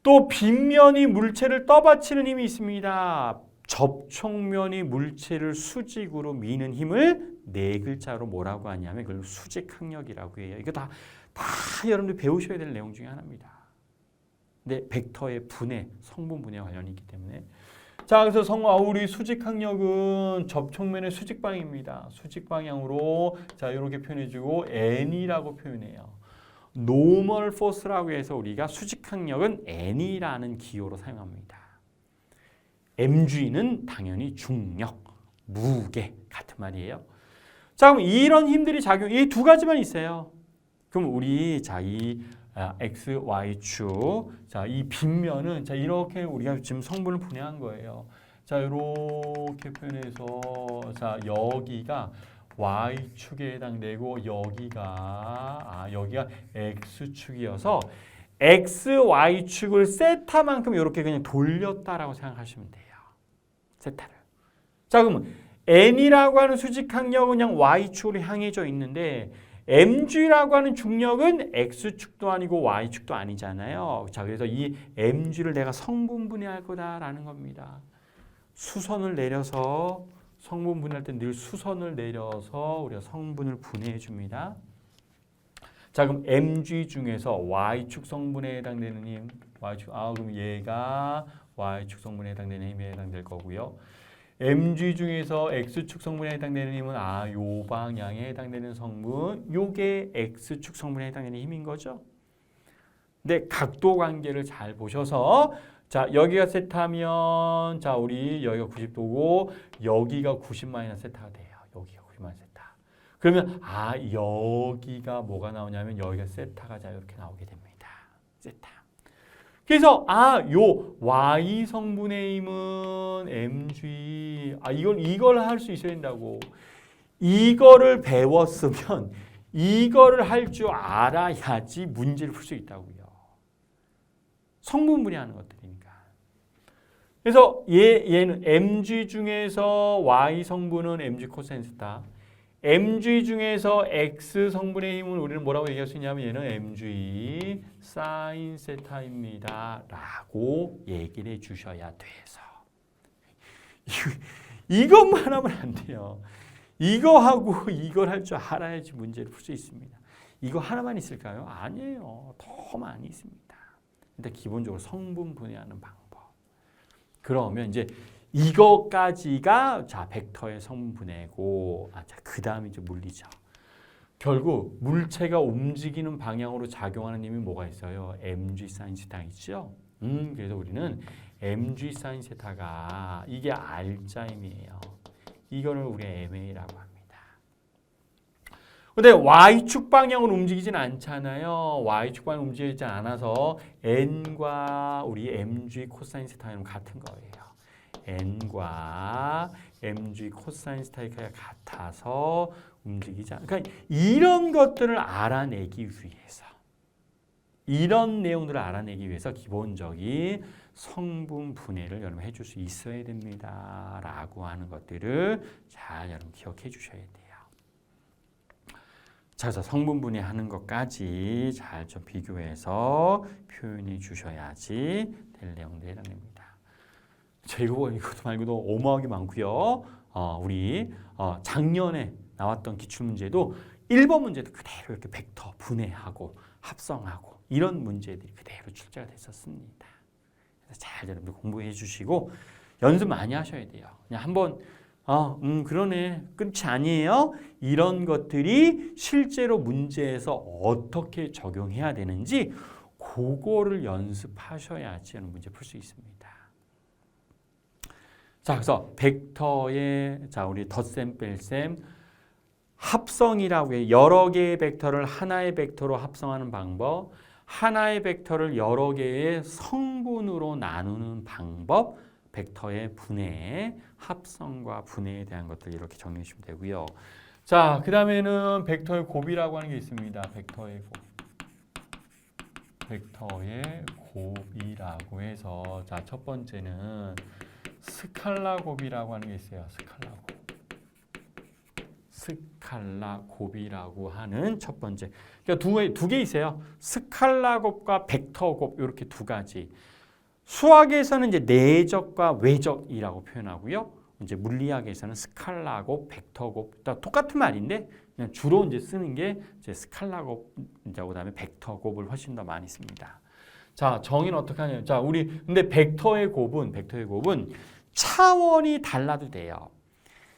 또 빗면이 물체를 떠받치는 힘이 있습니다. 접촉면이 물체를 수직으로 미는 힘을 4글자로 뭐라고 하냐면 그걸 수직항력이라고 해요. 이거 다 여러분들 배우셔야 될 내용 중에 하나입니다. 근데 벡터의 분해, 성분 분해 관련이 있기 때문에 자 그래서 우리 수직항력은 접촉면의 수직방입니다. 수직방향으로 자 이렇게 표현해주고 n이라고 표현해요. 노멀 포스라고 해서 우리가 수직항력은 n이라는 기호로 사용합니다. mg는 당연히 중력, 무게 같은 말이에요. 자, 그럼 이런 힘들이 이 2가지만 있어요. 그럼 우리 이 x, y축, 자, 이 빗면은 자 이렇게 우리가 지금 성분을 분해한 거예요. 자, 이렇게 표현해서 자 여기가 y축에 해당되고 여기가 x축이어서 x, y축을 세타만큼 이렇게 그냥 돌렸다라고 생각하시면 돼요. 세타를. 자, 그러면 n이라고 하는 수직항력은 그냥 y축으로 향해져 있는데 mg라고 하는 중력은 x축도 아니고 y축도 아니잖아요. 자, 그래서 이 mg를 내가 성분 분해할 거다라는 겁니다. 수선을 내려서 성분 분해할 때 늘 수선을 내려서 우리가 성분을 분해해 줍니다. 자, 그럼 mg 중에서 y축 성분에 해당되는 힘, 그럼 얘가 y축 성분에 해당되는 힘에 해당될 거고요. mg 중에서 x축 성분에 해당되는 힘은 요 방향에 해당되는 성분, 요게 x축 성분에 해당되는 힘인 거죠. 근데 각도 관계를 잘 보셔서 자, 여기가 세타면 자, 우리 여기가 90도고 여기가 90-세타가 돼요. 여기가 90-세타. 그러면 여기가 뭐가 나오냐면 여기가 세타가 자 이렇게 나오게 됩니다. 세타. 그래서 요 y 성분의 힘은 mg. 이걸 할 수 있어야 된다고. 이거를 배웠으면 이거를 할 줄 알아야지 문제를 풀 수 있다고요. 성분 분해하는 것들이니까. 그래서 얘는 mg 중에서 y 성분은 mg 코사인 세타. mg 중에서 x 성분의 힘은 우리는 뭐라고 얘기할 수 있냐면 얘는 mg 사인 세타입니다. 라고 얘기를 해주셔야 돼서. 이것만 하면 안 돼요. 이거 하고 이걸 할 줄 알아야지 문제를 풀 수 있습니다. 이거 하나만 있을까요? 아니에요. 더 많이 있습니다. 일단 기본적으로 성분 분해하는 방법. 그러면 이제 이거까지가 자 벡터의 성분 분해고 그 다음에 이제 물리죠. 결국 물체가 움직이는 방향으로 작용하는 힘이 뭐가 있어요? mg 사인 세타 있죠. 그래서 우리는 mg 사인 세타가 이게 R자임이에요. 이거를 우리가 MA라고 합니다. 근데 y축 방향으로 움직이진 않잖아요. y축 방향으로 움직이지 않아서 n과 우리 mg 코사인 세타는 같은 거예요. n과 mg 코사인 세타가 같아서 움직이지 않아요. 그러니까 이런 것들을 알아내기 위해서, 이런 내용들을 알아내기 위해서 기본적인 성분 분해를 여러분 해줄 수 있어야 됩니다. 라고 하는 것들을 잘 여러분 기억해 주셔야 돼요. 자, 그래서 성분 분해하는 것까지 잘 좀 비교해서 표현해 주셔야지 될 내용들이 해당됩니다. 자, 이것도 말고도 어마어마하게 많고요. 우리 작년에 나왔던 기출문제도 1번 문제도 그대로 이렇게 벡터 분해하고 합성하고 이런 문제들이 그대로 출제가 됐었습니다. 그래서 잘 여러분들 공부해 주시고 연습 많이 하셔야 돼요. 그냥 한번 그러네. 끝이 아니에요. 이런 것들이 실제로 문제에서 어떻게 적용해야 되는지 그거를 연습하셔야지 문제 풀 수 있습니다. 자, 그래서 벡터의 우리 덧셈 뺄셈 합성이라고 해요. 여러 개의 벡터를 하나의 벡터로 합성하는 방법, 하나의 벡터를 여러 개의 성분으로 나누는 방법, 벡터의 분해, 합성과 분해에 대한 것들 이렇게 정리해 주시면 되고요. 자, 그 다음에는 벡터의 곱이라고 하는 게 있습니다. 벡터의 곱. 벡터의 곱이라고 해서 자, 첫 번째는 스칼라 곱이라고 하는 게 있어요. 스칼라 곱. 스칼라 곱이라고 하는 첫 번째. 그러니까 두 개 있어요. 스칼라 곱과 벡터 곱 이렇게 두 가지. 수학에서는 이제 내적과 외적이라고 표현하고요. 이제 물리학에서는 스칼라 곱, 벡터 곱, 똑같은 말인데 그냥 주로 이제 쓰는 게 이제 스칼라 곱, 이제 그다음에 벡터 곱을 훨씬 더 많이 씁니다. 자, 정의는 어떻게 하냐면, 자, 근데 벡터의 곱은 차원이 달라도 돼요.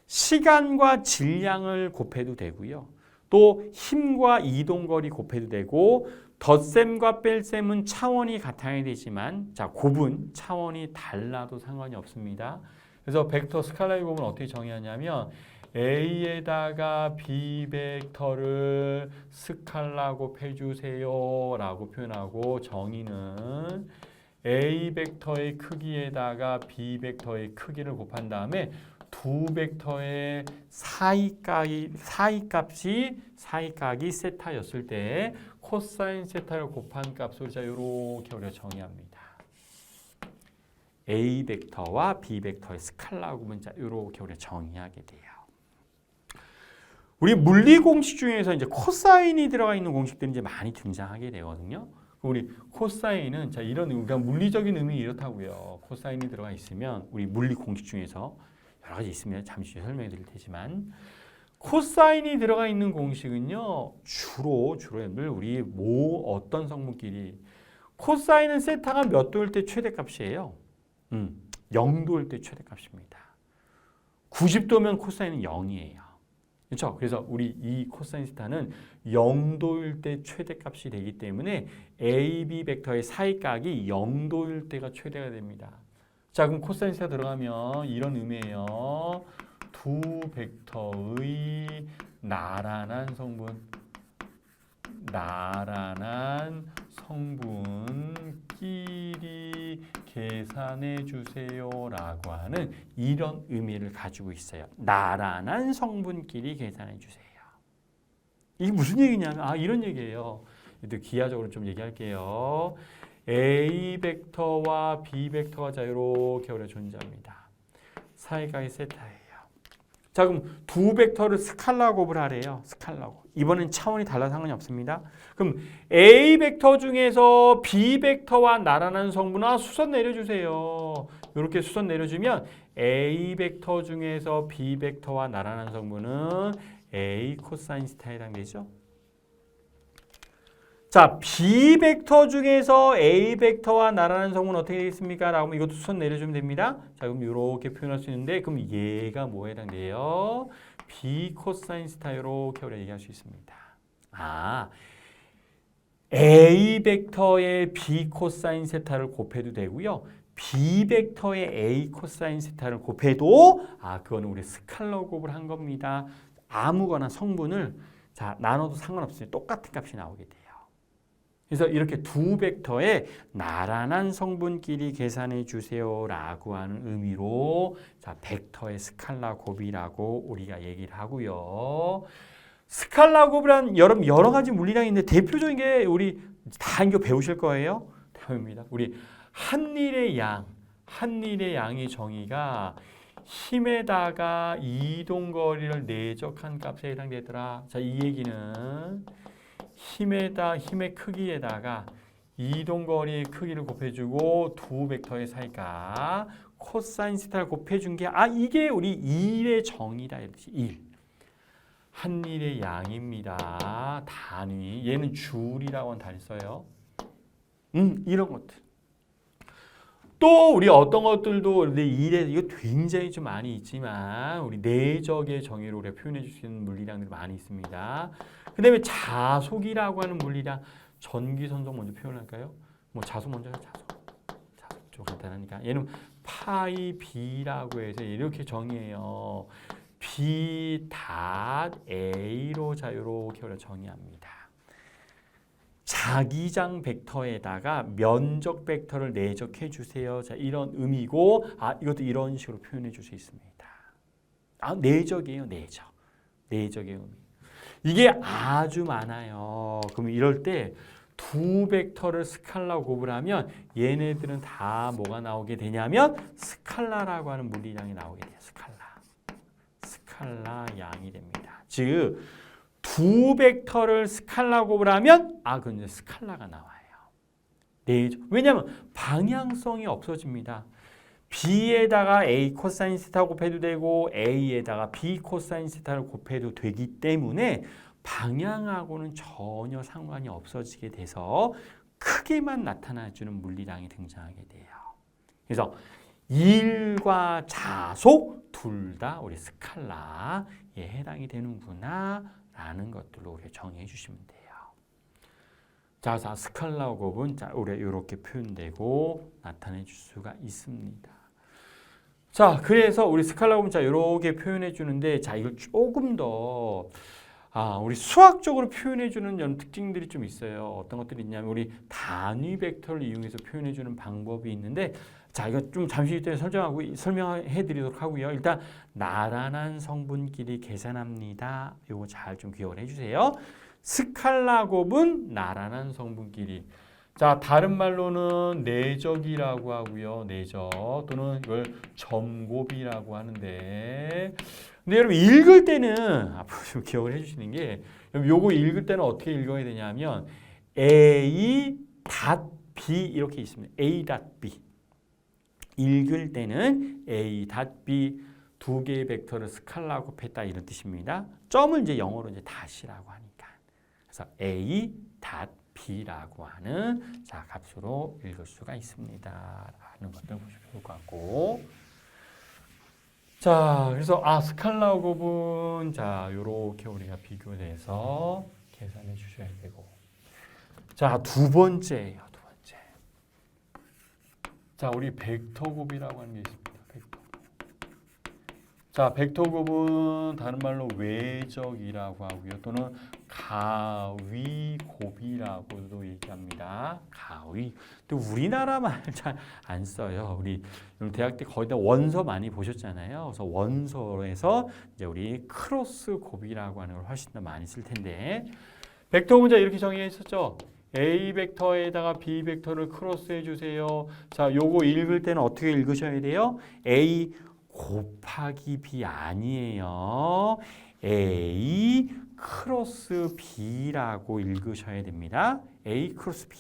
시간과 질량을 곱해도 되고요. 또 힘과 이동거리 곱해도 되고, 덧셈과 뺄셈은 차원이 같아야 되지만, 자, 곱은 차원이 달라도 상관이 없습니다. 그래서 벡터 스칼라의 곱은 어떻게 정의하냐면, A에다가 B 벡터를 스칼라 곱해주세요 라고 표현하고, 정의는 A 벡터의 크기에다가 B 벡터의 크기를 곱한 다음에 두 벡터의 사이각이 세타였을 때 코사인 세타를 곱한 값을 자 이렇게 우리가 정의합니다. A 벡터와 B 벡터의 스칼라 곱은 자 이렇게 우리가 정의하게 돼요. 우리 물리 공식 중에서 이제 코사인이 들어가 있는 공식들이 이제 많이 등장하게 되거든요. 우리 코사인은 자 이런 그러니까 물리적인 의미 이렇다고요. 코사인이 들어가 있으면 우리 물리 공식 중에서 여러 가지 있으면 잠시 설명해 드릴 테지만 코사인이 들어가 있는 공식은요. 주로 우리 어떤 성분끼리 코사인은 세타가 몇 도일 때 최대값이에요. 0도일 때 최대값입니다. 90도면 코사인은 0이에요. 그렇죠? 그래서 우리 이 코사인 세타는 0도일 때 최대값이 되기 때문에 A, B 벡터의 사이각이 0도일 때가 최대가 됩니다. 자, 그럼 코사인 세타 들어가면 이런 의미예요. 두 벡터의 나란한 성분끼리 계산해 주세요라고 하는 이런 의미를 가지고 있어요. 나란한 성분끼리 계산해 주세요. 이게 무슨 얘기냐면 이런 얘기예요. 기하적으로 좀 얘기할게요. A 벡터와 B 벡터가 자 이렇게 우리가 존재합니다. 사이각이 세타예요. 자, 그럼 두 벡터를 스칼라 곱을 하래요. 스칼라 곱. 이번엔 차원이 달라서 상관이 없습니다. 그럼 A 벡터 중에서 B 벡터와 나란한 성분을 수선 내려주세요. 이렇게 수선 내려주면 A 벡터 중에서 B 벡터와 나란한 성분은 A 코사인 세타에 해당되죠. 자, B 벡터 중에서 A 벡터와 나란한 성분은 어떻게 되겠습니까? 라고 하면 이것도 수선 내려주면 됩니다. 자, 그럼 이렇게 표현할 수 있는데 그럼 얘가 뭐에 해당돼요? B 코사인 세타 이렇게 우리가 얘기할 수 있습니다. A 벡터의 B 코사인 세타를 곱해도 되고요. B 벡터의 A 코사인 세타를 곱해도 그거는 우리 스칼라 곱을 한 겁니다. 아무거나 성분을 자, 나눠도 상관없어요. 똑같은 값이 나오게 돼요. 그래서 이렇게 두 벡터의 나란한 성분끼리 계산해 주세요라고 하는 의미로 자, 벡터의 스칼라 곱이라고 우리가 얘기를 하고요. 스칼라 곱이란 여러 가지 물리량이 있는데 대표적인 게 우리 다 이거 배우실 거예요. 배웁니다. 우리 한일의 양의 정의가 힘에다가 이동거리를 내적한 값에 해당되더라. 자, 이 얘기는 힘의 크기에다가 이동거리의 크기를 곱해주고 두 벡터의 사이가 코사인 세타를 곱해준 게 이게 우리 1의 정의다. 이렇게 1. 한일의 양입니다. 단위. 얘는 줄이라고 하는 단위 써요. 이런 것들. 또 우리 어떤 것들도 근데 이거 굉장히 좀 많이 있지만 우리 내적의 정의로 우리가 표현해 줄 수 있는 물리량들이 많이 있습니다. 그다음에 자속이라고 하는 물리량, 전기선속 먼저 표현할까요? 뭐 자속 먼저 해요. 자속 좀 간단하니까 얘는 파이 b라고 해서 이렇게 정의해요. b 닷 a로 자 이렇게 우리가 정의합니다. 자기장 벡터에다가 면적 벡터를 내적해 주세요. 자, 이런 의미고 이것도 이런 식으로 표현해 줄 수 있습니다. 내적이에요. 내적의 의미. 이게 아주 많아요. 그럼 이럴 때 두 벡터를 스칼라 곱을 하면 얘네들은 다 뭐가 나오게 되냐면 스칼라라고 하는 물리량이 나오게 돼요. 스칼라 양이 됩니다. 즉 두 벡터를 스칼라 곱을 하면 그건 이제 스칼라가 나와요. 왜냐하면 방향성이 없어집니다. B에다가 A 코사인 세타 곱해도 되고 A에다가 B 코사인 세타를 곱해도 되기 때문에 방향하고는 전혀 상관이 없어지게 돼서 크게만 나타나주는 물리량이 등장하게 돼요. 그래서 일과 자속 둘 다 우리 스칼라에 해당이 되는구나 라는 것들로 우리가 정의해 주시면 돼요. 자, 스칼라 곱은 우리가 이렇게 표현되고 나타내 줄 수가 있습니다. 자, 그래서 우리 스칼라 곱은 이렇게 표현해 주는데 이걸 조금 더 우리 수학적으로 표현해 주는 이런 특징들이 좀 있어요. 어떤 것들이 있냐면 우리 단위 벡터를 이용해서 표현해 주는 방법이 있는데 이거 좀 잠시 뒤에 설명해 드리도록 하고요. 일단 나란한 성분끼리 계산합니다. 이거 잘 좀 기억을 해 주세요. 스칼라 곱은 나란한 성분끼리. 자, 다른 말로는 내적이라고 하고요. 내적 또는 이걸 점곱이라고 하는데 근데 여러분 읽을 때는 앞으로 좀 기억을 해주시는 게 요거 읽을 때는 어떻게 읽어야 되냐면 A 닷 B 이렇게 있습니다. A 닷 B 읽을 때는 A 닷 B 두 개의 벡터를 스칼라 곱했다 이런 뜻입니다. 점을 이제 영어로 이제 닷이라고 하니까 그래서 A 닷 B라고 하는 값으로 읽을 수가 있습니다. 라는 것들 보시면 좋을 것 같고 자, 그래서 스칼라 곱은 요렇게 우리가 비교해서 계산해 주셔야 되고 자, 두 번째예요. 자, 우리 벡터 곱이라고 하는 게 있습니다. 벡터 곱은 다른 말로 외적이라고 하고요. 또는 가위 곱이라고도 얘기합니다. 가위. 또 우리나라 말 잘 안 써요. 우리 대학 때 거의 다 원서 많이 보셨잖아요. 그래서 원서에서 이제 우리 크로스 곱이라고 하는 걸 훨씬 더 많이 쓸 텐데 벡터 곱은 이렇게 정의했었죠. A 벡터에다가 B 벡터를 크로스해 주세요. 자, 요거 읽을 때는 어떻게 읽으셔야 돼요? A 곱하기 B 아니에요. A 크로스 B라고 읽으셔야 됩니다. A 크로스 B.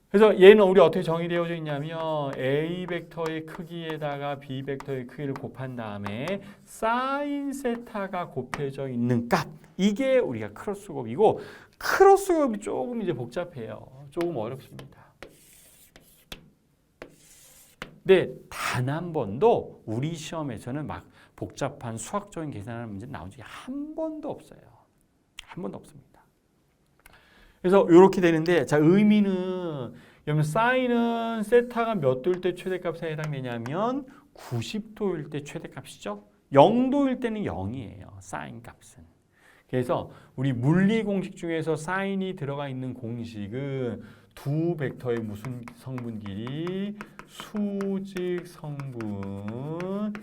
그래서 얘는 우리 어떻게 정의되어져 있냐면 A 벡터의 크기에다가 B 벡터의 크기를 곱한 다음에 사인 세타가 곱해져 있는 값. 이게 우리가 크로스 곱이고 크로스 곱이 조금 이제 복잡해요. 조금 어렵습니다. 근데 단 한 번도 우리 시험에서는 막 복잡한 수학적인 계산하는 문제 나온 적이 한 번도 없어요. 한 번도 없습니다. 그래서 이렇게 되는데 의미는 여러분 사인은 세타가 몇 도일 때 최대값에 해당되냐면 90도일 때 최대값이죠. 0도일 때는 0이에요. 사인 값은. 그래서 우리 물리 공식 중에서 사인이 들어가 있는 공식은 두 벡터의 무슨 성분끼리 수직 성분끼리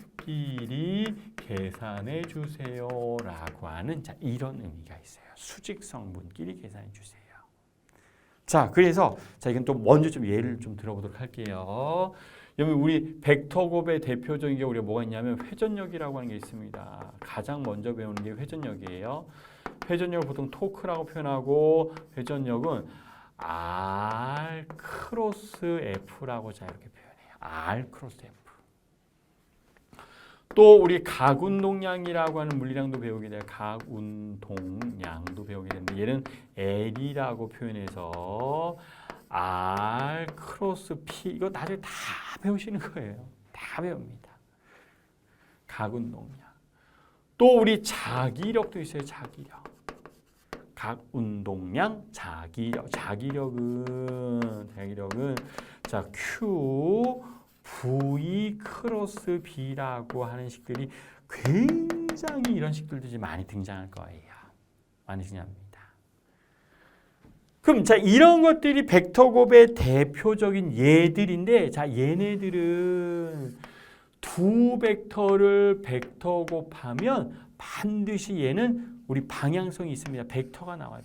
계산해 주세요라고 하는 자 이런 의미가 있어요. 수직 성분끼리 계산해 주세요. 자, 그래서 자 이건 또 먼저 좀 예를 좀 들어보도록 할게요. 여러분 우리 벡터곱의 대표적인 게 우리가 뭐가 있냐면 회전력이라고 하는 게 있습니다. 가장 먼저 배우는 게 회전력이에요. 회전력을 보통 토크라고 표현하고 회전력은 R 크로스 F라고 자 이렇게 표현해요. R 크로스 F. 또 우리 각운동량이라고 하는 물리량도 배우게 돼요. 각운동량도 배우게 되는데 얘는 L이라고 표현해서 R 크로스 P 이거 나중에 다 배우시는 거예요. 다 배웁니다. 각운동량. 또 우리 자기력도 있어요. 자기력. 각운동량, 자기력. 자기력은 자 Q V 크로스 B라고 하는 식들이 굉장히 이런 식들도 많이 등장할 거예요. 많이 등장합니다. 그럼 자 이런 것들이 벡터곱의 대표적인 예들인데 자 얘네들은 두 벡터를 벡터곱하면 반드시 얘는 우리 방향성이 있습니다. 벡터가 나와요.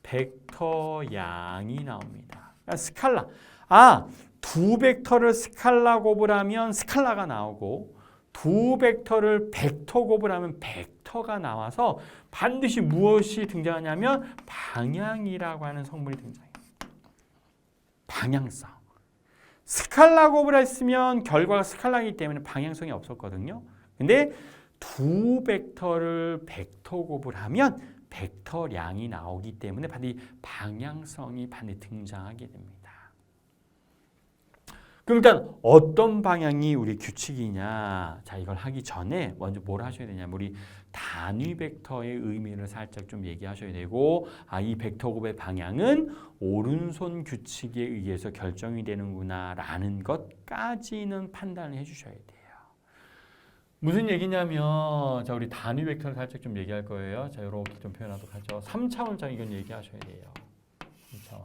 벡터 양이 나옵니다. 그러니까 스칼라. 두 벡터를 스칼라 곱을 하면 스칼라가 나오고 두 벡터를 벡터 곱을 하면 벡터가 나와서 반드시 무엇이 등장하냐면 방향이라고 하는 성분이 등장해요. 방향성. 스칼라 곱을 했으면 결과가 스칼라이기 때문에 방향성이 없었거든요. 근데 두 벡터를 벡터 곱을 하면 벡터량이 나오기 때문에 반드시 방향성이 반드시 등장하게 됩니다. 그럼 일단 어떤 방향이 우리 규칙이냐? 자, 이걸 하기 전에 먼저 뭘 하셔야 되냐면 우리 단위 벡터의 의미를 살짝 좀 얘기하셔야 되고 이 벡터곱의 방향은 오른손 규칙에 의해서 결정이 되는구나 라는 것까지는 판단을 해주셔야 돼요. 무슨 얘기냐면 자 우리 단위 벡터를 살짝 좀 얘기할 거예요. 자 이렇게 좀 표현하도록 하죠. 3차원장 이건 얘기하셔야 돼요. 3차원.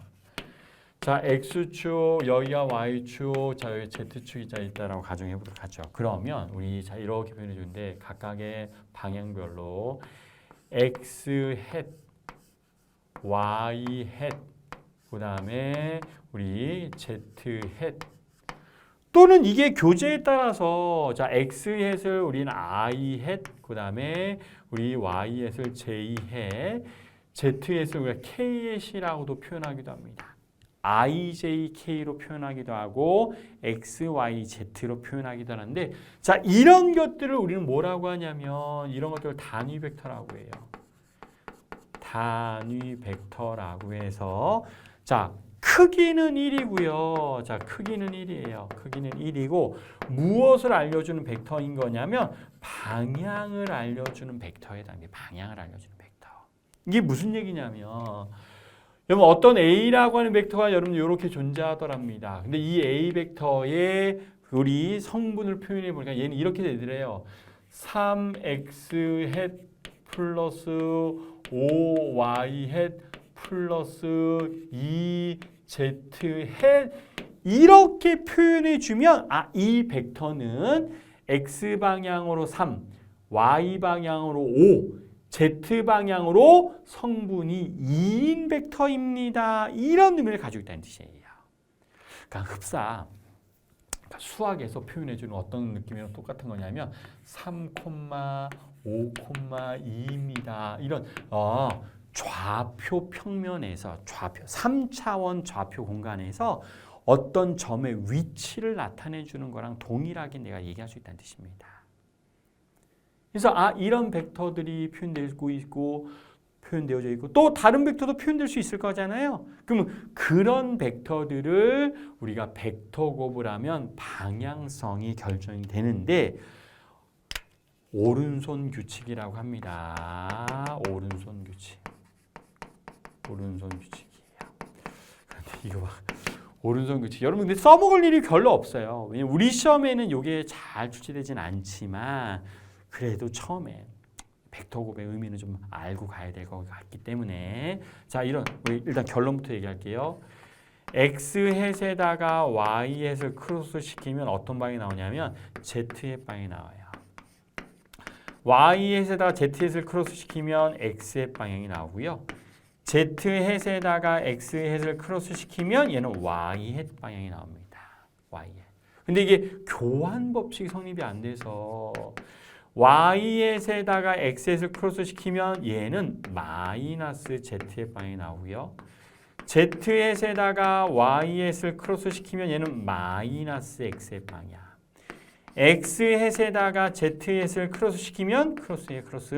자 X축 여기가 Y축 자 여기 Z축이 자 있다라고 가정해 보도록 하죠. 그러면 우리 자 이렇게 표현해 주는데 각각의 방향별로 X 햇 Y 햇 그다음에 우리 Z 햇 또는 이게 교재에 따라서 자 x 햇을 우리는 I 햇 그다음에 우리 y 햇을 J 햇 Z 햇을 우리가 K 햇이라고도 표현하기도 합니다. IJK로 표현하기도 하고 XYZ로 표현하기도 하는데 자 이런 것들을 우리는 뭐라고 하냐면 이런 것들을 단위 벡터라고 해요. 단위 벡터라고 해서 자 크기는 1이고요. 자, 크기는 1이에요. 크기는 1이고 무엇을 알려주는 벡터인 거냐면 방향을 알려주는 벡터에 해당돼요. 방향을 알려주는 벡터. 이게 무슨 얘기냐면 여러분 어떤 A라고 하는 벡터가 여러분 이렇게 존재하더랍니다. 근데 이 A 벡터의 우리 성분을 표현해 보니까 얘는 이렇게 되더래요. 3x 햇 플러스 5y 햇 플러스 2z 햇 이렇게 표현해 주면 이 벡터는 x 방향으로 3, y 방향으로 5, z 방향으로 성분이 2인 벡터입니다. 이런 의미를 가지고 있다는 뜻이에요. 그러니까 흡사 수학에서 표현해 주는 어떤 느낌이랑 똑같은 거냐면 3,5,2입니다. 이런 좌표 평면에서 좌표 3차원 좌표 공간에서 어떤 점의 위치를 나타내 주는 거랑 동일하게 내가 얘기할 수 있다는 뜻입니다. 그래서 이런 벡터들이 표현되고 있고 표현되어져 있고 또 다른 벡터도 표현될 수 있을 거잖아요. 그러면 그런 벡터들을 우리가 벡터곱을 하면 방향성이 결정이 되는데 오른손 규칙이라고 합니다. 오른손 규칙. 오른손 규칙이에요. 그런데 이거 봐. 오른손 규칙. 여러분 근데 써먹을 일이 별로 없어요. 왜냐면 우리 시험에는 이게 잘 출제되진 않지만 그래도 처음에 벡터 곱의 의미는 좀 알고 가야 될 것 같기 때문에 자 이런 우리 일단 결론부터 얘기할게요. X햇에다가 Y햇을 크로스 시키면 어떤 방이 나오냐면 Z햇 방이 나와요. Y햇에다가 Z햇을 크로스 시키면 X햇 방향이 나오고요. Z햇에다가 X햇을 크로스 시키면 얘는 Y햇 방향이 나옵니다. Y햇. 근데 이게 교환 법칙이 성립이 안 돼서 Y햇에다가 X햇을 크로스 시키면 얘는 마이너스 Z햇 방향이 나오고요. Z햇에다가 Y햇을 크로스 시키면 얘는 마이너스 X햇 방향. X햇에다가 Z햇을 크로스 시키면 크로스에 크로스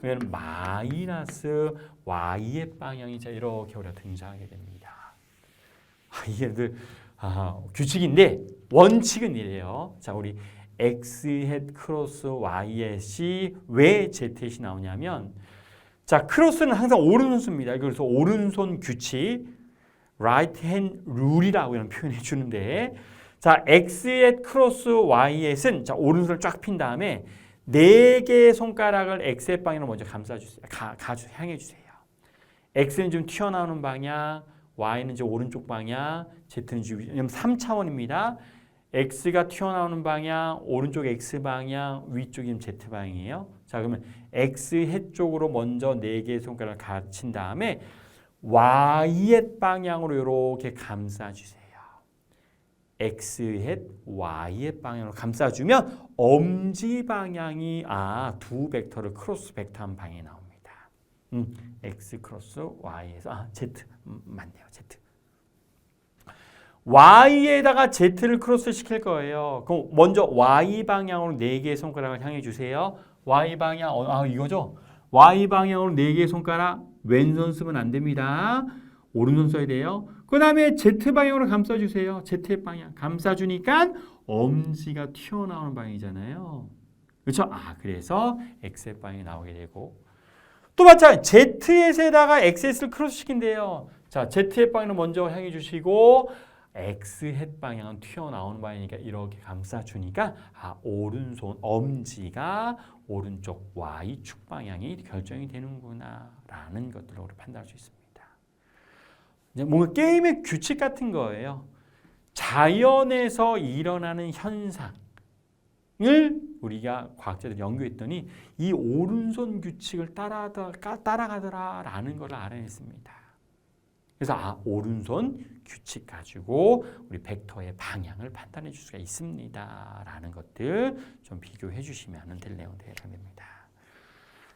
그러면 마이너스 Y의 방향이 자 이렇게 우리가 등장하게 됩니다. 이게 규칙인데 원칙은 이래요. 자 우리 X햇 크로스 Y햇이 왜 Z햇이 나오냐면 자 크로스는 항상 오른손입니다. 그래서 오른손 규칙 right hand rule이라고 이런 표현해 주는데 자, X햇 크로스 Y햇은 자, 오른손을 쫙 핀 다음에 네 개의 손가락을 X햇 방향으로 먼저 감싸주세요. 향해 주세요. X는 좀 튀어나오는 방향, Y는 이제 오른쪽 방향, Z는 지금 3차원입니다. X가 튀어나오는 방향, 오른쪽 X 방향, 위쪽이 Z 방향이에요. 자, 그러면 X햇 쪽으로 먼저 네 개의 손가락을 갖춘 다음에 Y햇 방향으로 이렇게 감싸주세요. X햇, Y햇 방향으로 감싸주면 엄지 방향이 두 벡터를 크로스 벡터한 방향이 나옵니다. X 크로스 Y에서 Z 맞네요. Z. Y에다가 Z를 크로스 시킬 거예요. 그럼 먼저 Y 방향으로 4개의 손가락을 향해 주세요. Y 방향 이거죠? Y 방향으로 4개의 손가락 왼손 쓰면 안 됩니다. 오른손 써야 돼요. 그 다음에 Z방향으로 감싸주세요. Z방향. 감싸주니까 엄지가 튀어나오는 방향이잖아요. 그렇죠? 그래서 X방향이 나오게 되고 또 마찬가지 Z햇에다가 X햇을 크로스 시킨대요. 자, Z햇 방향을 먼저 향해 주시고 X햇 방향은 튀어나오는 방향이니까 이렇게 감싸주니까 오른손 엄지가 오른쪽 Y축 방향이 결정이 되는구나 라는 것들을 우리 판단할 수 있습니다. 뭔가 게임의 규칙 같은 거예요. 자연에서 일어나는 현상을 우리가 과학자들이 연구했더니 이 오른손 규칙을 따라가더라라는 걸 알아냈습니다. 그래서 오른손 규칙 가지고 우리 벡터의 방향을 판단해 줄 수가 있습니다라는 것들 좀 비교해 주시면 될 내용들이 됩니다.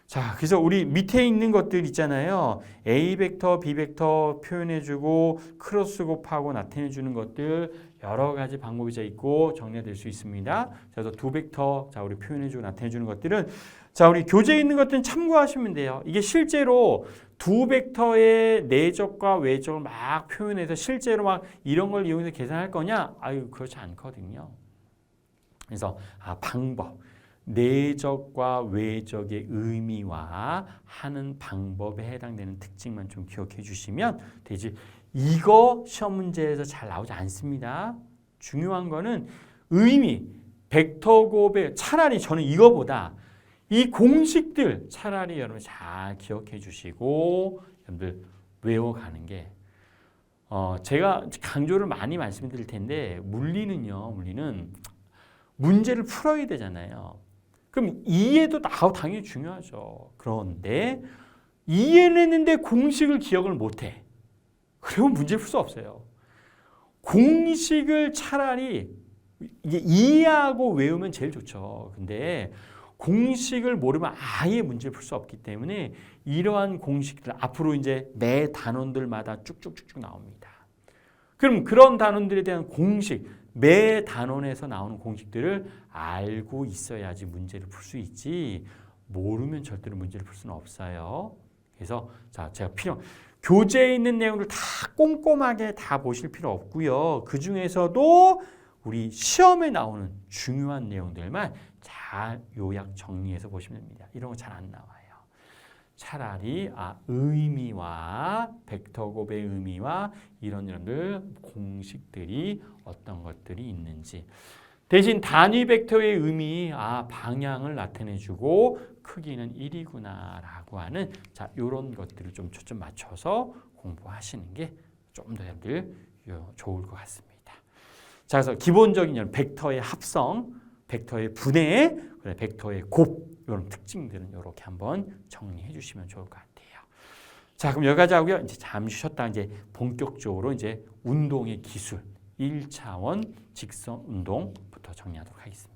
자, 그래서 우리 밑에 있는 것들 있잖아요. A 벡터, B 벡터 표현해주고 크로스 곱하고 나타내주는 것들 여러 가지 방법이 있고 정리될 수 있습니다. 그래서 두 벡터, 자 우리 표현해주고 나타내주는 것들은 자 우리 교재에 있는 것들은 참고하시면 돼요. 이게 실제로 두 벡터의 내적과 외적을 막 표현해서 실제로 막 이런 걸 이용해서 계산할 거냐? 그렇지 않거든요. 그래서 방법. 내적과 외적의 의미와 하는 방법에 해당되는 특징만 좀 기억해 주시면 되지. 이거 시험 문제에서 잘 나오지 않습니다. 중요한 거는 의미, 벡터 곱의 차라리 저는 이거보다 이 공식들 차라리 여러분 잘 기억해 주시고 여러분들 외워가는 게 제가 강조를 많이 말씀드릴 텐데 물리는요. 물리는 문제를 풀어야 되잖아요. 그럼 이해도 당연히 중요하죠. 그런데 이해는 했는데 공식을 기억을 못해. 그러면 문제를 풀 수 없어요. 공식을 차라리 이해하고 외우면 제일 좋죠. 근데 공식을 모르면 아예 문제를 풀 수 없기 때문에 이러한 공식들 앞으로 이제 매 단원들마다 쭉쭉쭉쭉 나옵니다. 그럼 그런 단원들에 대한 공식 매 단원에서 나오는 공식들을 알고 있어야지 문제를 풀 수 있지 모르면 절대로 문제를 풀 수는 없어요. 그래서 자 제가 교재에 있는 내용을 다 꼼꼼하게 다 보실 필요 없고요. 그 중에서도 우리 시험에 나오는 중요한 내용들만 잘 요약 정리해서 보시면 됩니다. 이런 거 잘 안 나와요. 차라리 의미와 벡터 곱의 의미와 이런 공식들이 어떤 것들이 있는지 대신 단위 벡터의 의미, 방향을 나타내주고 크기는 1이구나라고 하는 자, 이런 것들을 좀 초점 맞춰서 공부하시는 게 좀 더 여러분들 좋을 것 같습니다. 자, 그래서 기본적인 벡터의 합성, 벡터의 분해, 벡터의 곱 이런 특징들은 이렇게 한번 정리해 주시면 좋을 것 같아요. 자, 그럼 여기까지 하고요. 이제 잠시 쉬었다 이제 본격적으로 이제 운동의 기술 1차원 직선 운동부터 정리하도록 하겠습니다.